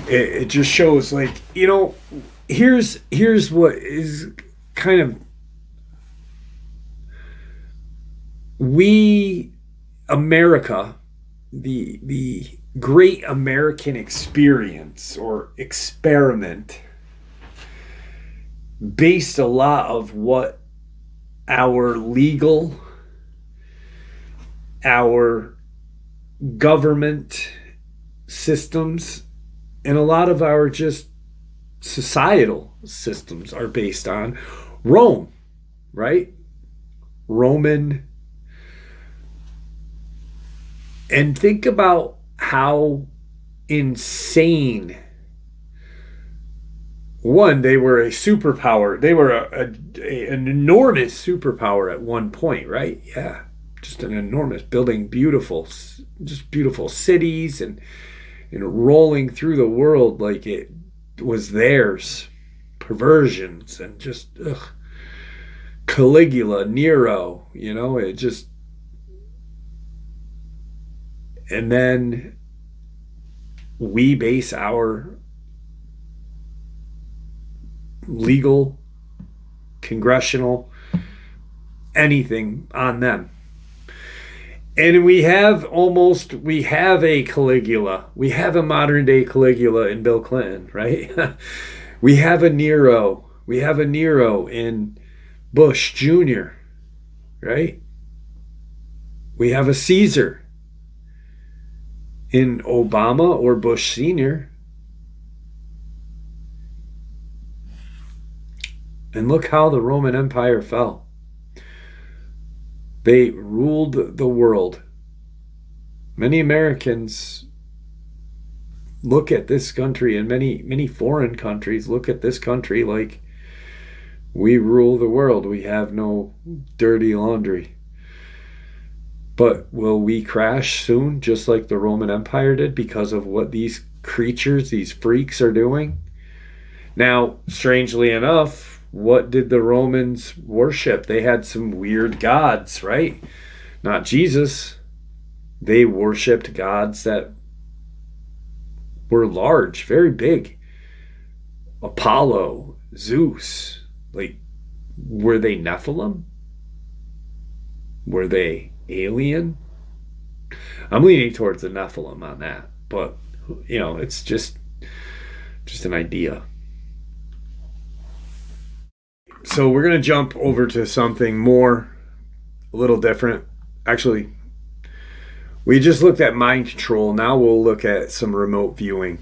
It just shows, like, here's what is kind of, America, the great American experience or experiment based a lot of what our government systems and a lot of our just societal systems are based on. Rome, right? Roman. And think about how insane. One, they were a superpower. They were an enormous superpower at one point, right? Yeah, just an enormous, building beautiful cities and rolling through the world like it was theirs. Perversions and just Caligula, Nero, it just. And then we base our legal, congressional, anything on them. And we have a Caligula. We have a modern day Caligula in Bill Clinton, right? We have a Nero. We have a Nero in Bush Jr., right? We have a Caesar in Obama or Bush Sr. And look how the Roman Empire fell. They ruled the world. Many Americans look at this country, and many foreign countries look at this country like we rule the world. We have no dirty laundry. But will we crash soon, just like the Roman Empire did, because of what these creatures, these freaks, are doing? Now, strangely enough, what did the Romans worship? They had some weird gods, right? Not Jesus. They worshipped gods that were large, very big. Apollo, Zeus, like, were they Nephilim? Were they alien? I'm leaning towards the Nephilim on that, but it's just an idea. So we're gonna jump over to something more, a little different. Actually, we just looked at mind control. Now we'll look at some remote viewing.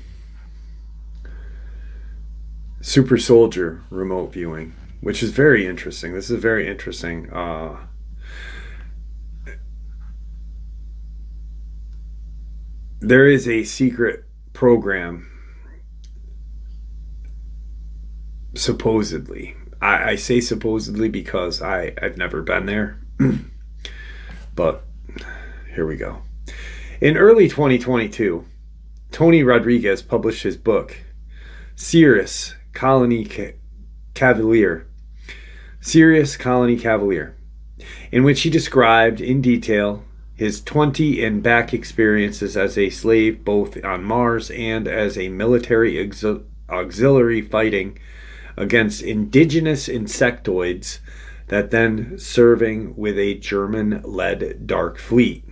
Super soldier remote viewing, which is very interesting. This is very interesting. There is a secret program, supposedly. I say supposedly because I've never been there. But here we go. In early 2022, Tony Rodriguez published his book, Sirius Colony Cavalier, in which he described in detail his 20 and back experiences as a slave both on Mars and as a military auxiliary fighting against indigenous insectoids that then serving with a German-led dark fleet.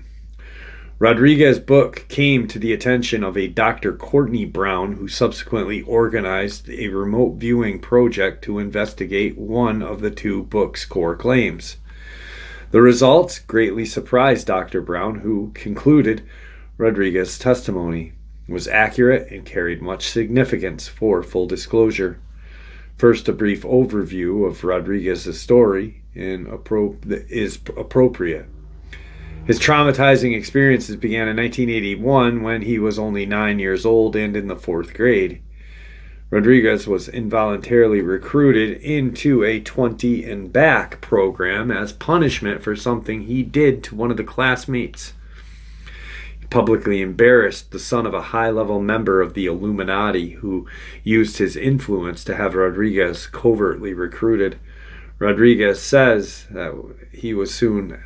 Rodriguez's book came to the attention of a Dr. Courtney Brown, who subsequently organized a remote viewing project to investigate one of the two book's core claims. The results greatly surprised Dr. Brown, who concluded Rodriguez's testimony was accurate and carried much significance. For full disclosure, first, a brief overview of Rodriguez's story is appropriate. His traumatizing experiences began in 1981 when he was only 9 years old and in the 4th grade. Rodriguez was involuntarily recruited into a 20 and back program as punishment for something he did to one of the classmates. He publicly embarrassed the son of a high-level member of the Illuminati who used his influence to have Rodriguez covertly recruited. Rodriguez says that he was soon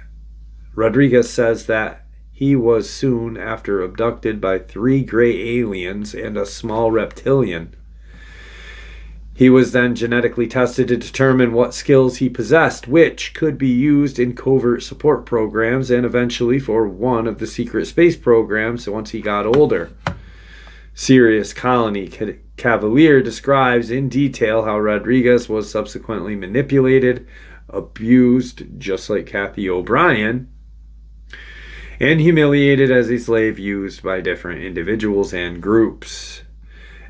after abducted by 3 gray aliens and a small reptilian. He was then genetically tested to determine what skills he possessed, which could be used in covert support programs and eventually for one of the secret space programs once he got older. Sirius Colony Cavalier describes in detail how Rodriguez was subsequently manipulated, abused, just like Kathy O'Brien, and humiliated as a slave used by different individuals and groups.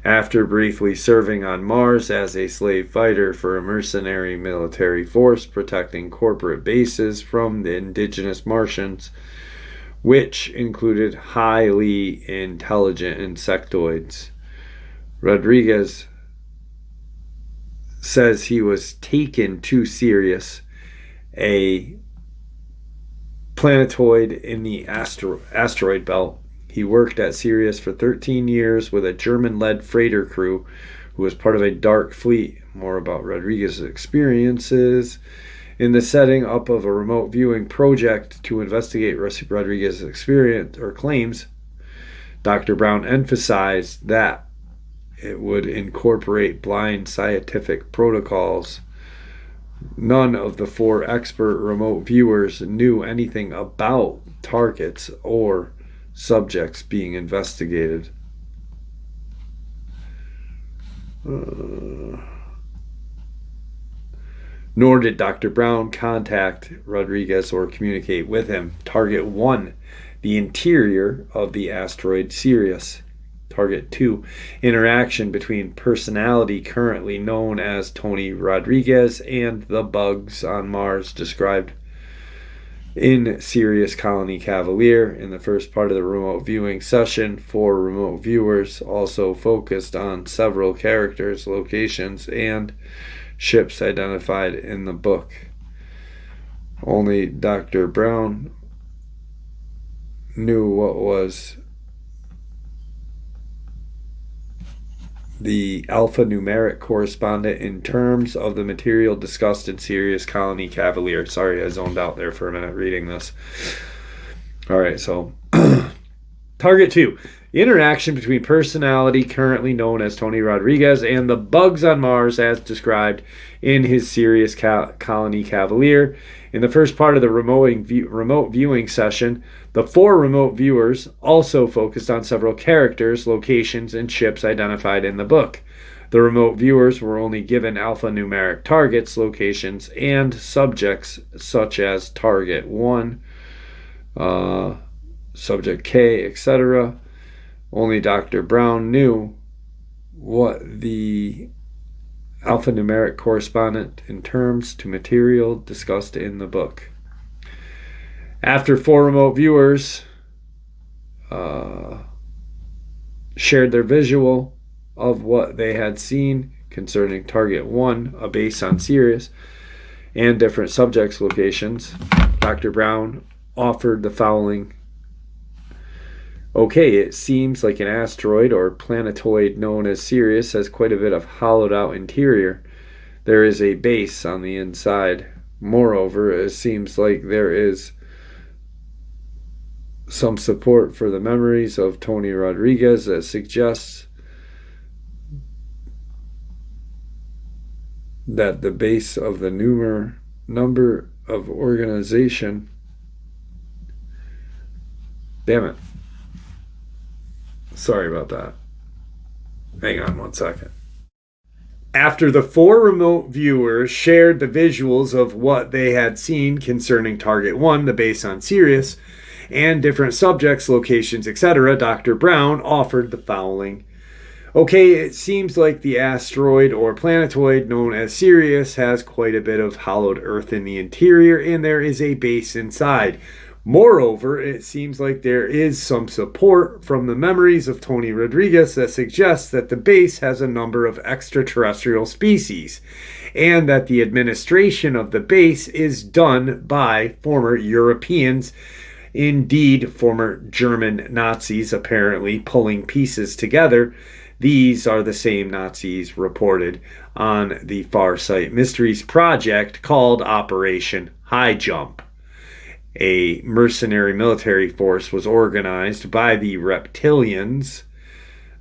After briefly serving on Mars as a slave fighter for a mercenary military force protecting corporate bases from the indigenous Martians, which included highly intelligent insectoids, Rodriguez says he was taken to Sirius, a planetoid in the asteroid belt. He worked at Sirius for 13 years with a German-led freighter crew who was part of a dark fleet. More about Rodriguez's experiences. In the setting up of a remote viewing project to investigate Rodriguez's experience or claims, Dr. Brown emphasized that it would incorporate blind scientific protocols. None of the 4 expert remote viewers knew anything about targets or subjects being investigated. Nor did Dr. Brown contact Rodriguez or communicate with him. Target 1, the interior of the asteroid Sirius. Target 2, interaction between personality currently known as Tony Rodriguez and the bugs on Mars described in Sirius Colony Cavalier. In the first part of the remote viewing session, 4 remote viewers also focused on several characters, locations, and ships identified in the book. Only Dr. Brown knew what was the alphanumeric correspondent in terms of the material discussed in Sirius Colony Cavalier. Sorry, I zoned out there for a minute reading this. All right, so Target 2. The interaction between personality currently known as Tony Rodriguez and the bugs on Mars as described in his Sirius Colony Cavalier. In the first part of the remote viewing session, the 4 remote viewers also focused on several characters, locations, and ships identified in the book. The remote viewers were only given alphanumeric targets, locations, and subjects such as Target 1, Subject K, etc. Only Dr. Brown knew what the alphanumeric corresponded in terms to material discussed in the book. After 4 remote viewers shared their visual of what they had seen concerning Target 1, a base on Sirius, and different subjects' locations, Dr. Brown offered the following. Okay, it seems like an asteroid or planetoid known as Sirius has quite a bit of hollowed out interior. There is a base on the inside. Moreover, it seems like there is some support for the memories of Tony Rodriguez that suggests that the base of the number of organization. Damn it. Sorry about that. Hang on one second. After the 4 remote viewers shared the visuals of what they had seen concerning Target 1, the base on Sirius, and different subjects, locations, etc., Dr. Brown offered the following. Okay, it seems like the asteroid or planetoid known as Sirius has quite a bit of hollowed earth in the interior, and there is a base inside. Moreover, it seems like there is some support from the memories of Tony Rodriguez that suggests that the base has a number of extraterrestrial species, and that the administration of the base is done by former Europeans, indeed former German Nazis, apparently pulling pieces together. These are the same Nazis reported on the Farsight Mysteries project called Operation High Jump. A mercenary military force was organized by the reptilians.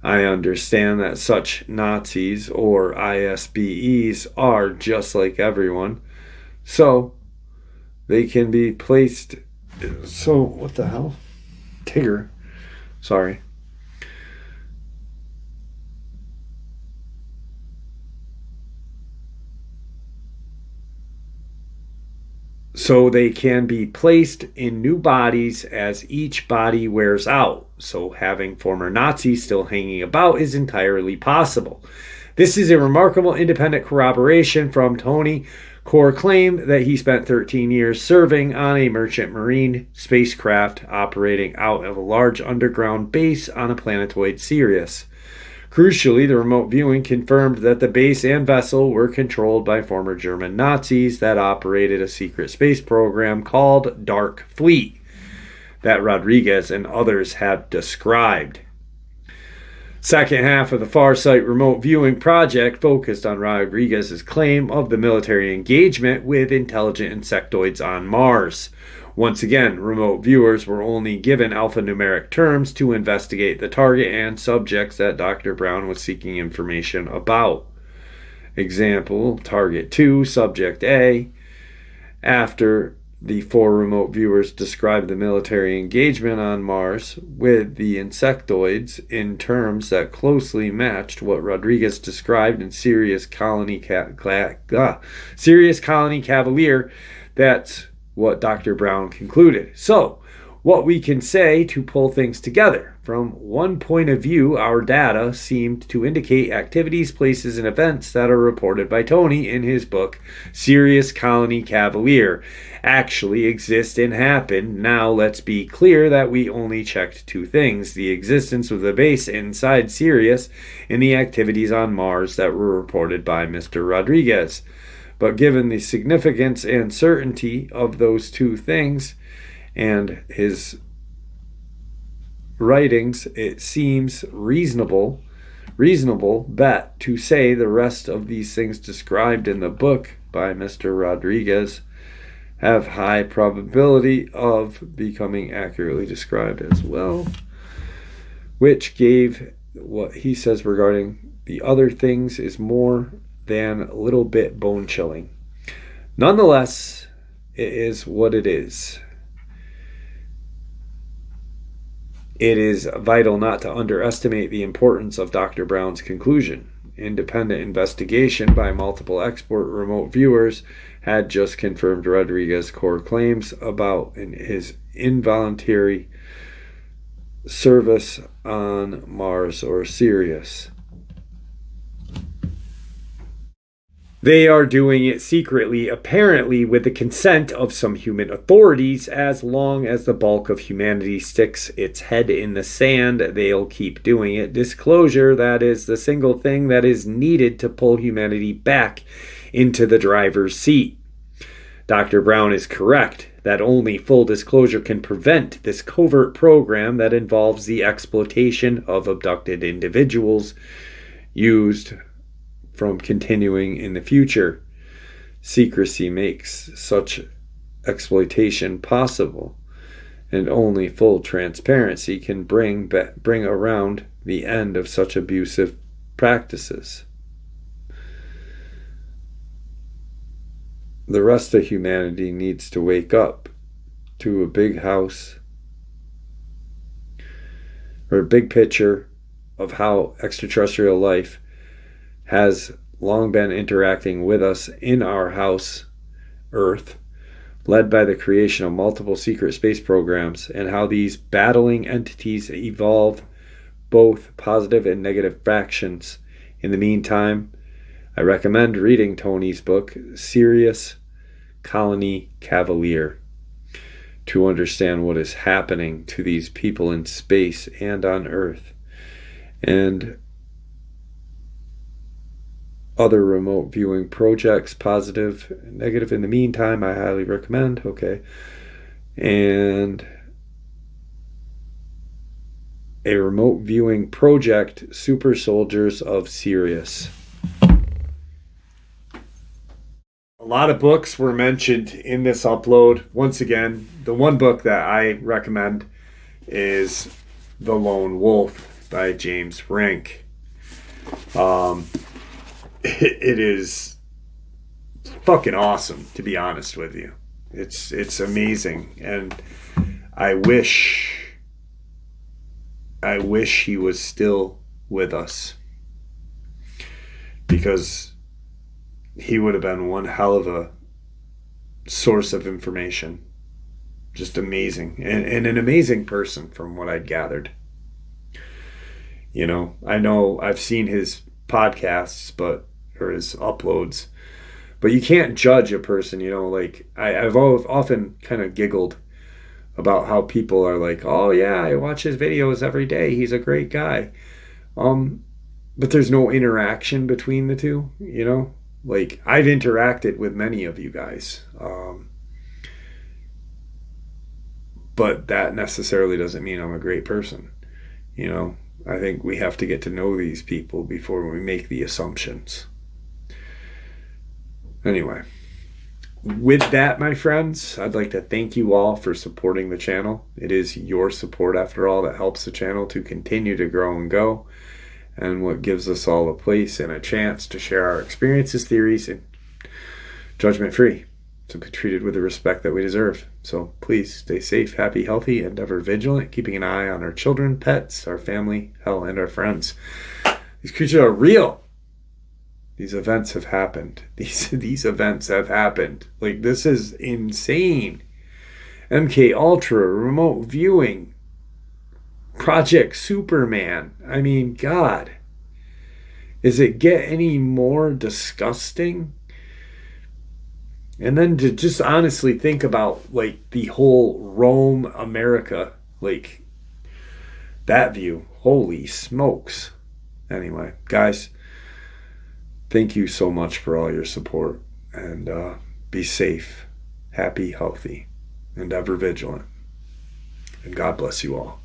I understand that such Nazis or ISBEs are just like everyone. So, they can be placed... So, what the hell? Tigger. Sorry. So they can be placed in new bodies as each body wears out. So having former Nazis still hanging about is entirely possible. This is a remarkable independent corroboration from Tony Core claim that he spent 13 years serving on a merchant marine spacecraft operating out of a large underground base on a planetoid Sirius. Crucially, the remote viewing confirmed that the base and vessel were controlled by former German Nazis that operated a secret space program called Dark Fleet that Rodriguez and others have described. Second half of the Farsight remote viewing project focused on Rodriguez's claim of the military engagement with intelligent insectoids on Mars. Once again, remote viewers were only given alphanumeric terms to investigate the target and subjects that Dr. Brown was seeking information about. Example, Target 2, Subject A. After the 4 remote viewers described the military engagement on Mars with the insectoids in terms that closely matched what Rodriguez described in Sirius Colony Cavalier, that's what Dr. Brown concluded. So, what we can say to pull things together. From one point of view, our data seemed to indicate activities, places, and events that are reported by Tony in his book, Sirius Colony Cavalier, actually exist and happen. Now, let's be clear that we only checked 2 things: the existence of the base inside Sirius and the activities on Mars that were reported by Mr. Rodriguez. But given the significance and certainty of those 2 things and his writings, it seems reasonable bet to say the rest of these things described in the book by Mr. Rodriguez have high probability of becoming accurately described as well. which gave what he says regarding the other things is more than a little bit bone chilling. Nonetheless, it is what it is. It is vital not to underestimate the importance of Dr. Brown's conclusion. Independent investigation by multiple expert remote viewers had just confirmed Rodriguez's core claims about his involuntary service on Mars or Sirius. They are doing it secretly, apparently with the consent of some human authorities. As long as the bulk of humanity sticks its head in the sand, they'll keep doing it. Disclosure, that is the single thing that is needed to pull humanity back into the driver's seat. Dr. Brown is correct that only full disclosure can prevent this covert program that involves the exploitation of abducted individuals used from continuing in the future. Secrecy makes such exploitation possible, and only full transparency can bring around the end of such abusive practices. The rest of humanity needs to wake up to a big house or a big picture of how extraterrestrial life has long been interacting with us in our house, Earth, led by the creation of multiple secret space programs, and how these battling entities evolve both positive and negative factions. In the meantime, I recommend reading Tony's book, Sirius Colony Cavalier, to understand what is happening to these people in space and on Earth, and other remote viewing projects, positive and negative. In the meantime, I highly recommend. Okay. And a remote viewing project, Super Soldiers of Sirius. A lot of books were mentioned in this upload. Once again, the one book that I recommend is The Lone Wolf by James Rink. It is fucking awesome, to be honest with you. It's amazing, and I wish he was still with us, because he would have been one hell of a source of information. Just amazing, and an amazing person from what I'd gathered. You know I've seen his podcasts, or his uploads, but you can't judge a person. Like I've often kind of giggled about how people are like, oh yeah, I watch his videos every day, he's a great guy, but there's no interaction between the two. Like I've interacted with many of you guys, but that necessarily doesn't mean I'm a great person. I think we have to get to know these people before we make the assumptions. Anyway, with that, my friends, I'd like to thank you all for supporting the channel. It is your support, after all, that helps the channel to continue to grow and go, and what gives us all a place and a chance to share our experiences, theories, and judgment-free, to be treated with the respect that we deserve. So please stay safe, happy, healthy, and ever vigilant, keeping an eye on our children, pets, our family, hell, and our friends. These creatures are real. These events have happened. These events have happened. Like, this is insane. MK Ultra, remote viewing, Project Superman. I mean, God. Does it get any more disgusting? And then to just honestly think about, like, the whole Rome, America, like, that view. Holy smokes. Anyway, guys, thank you so much for all your support, and be safe, happy, healthy, and ever vigilant. And God bless you all.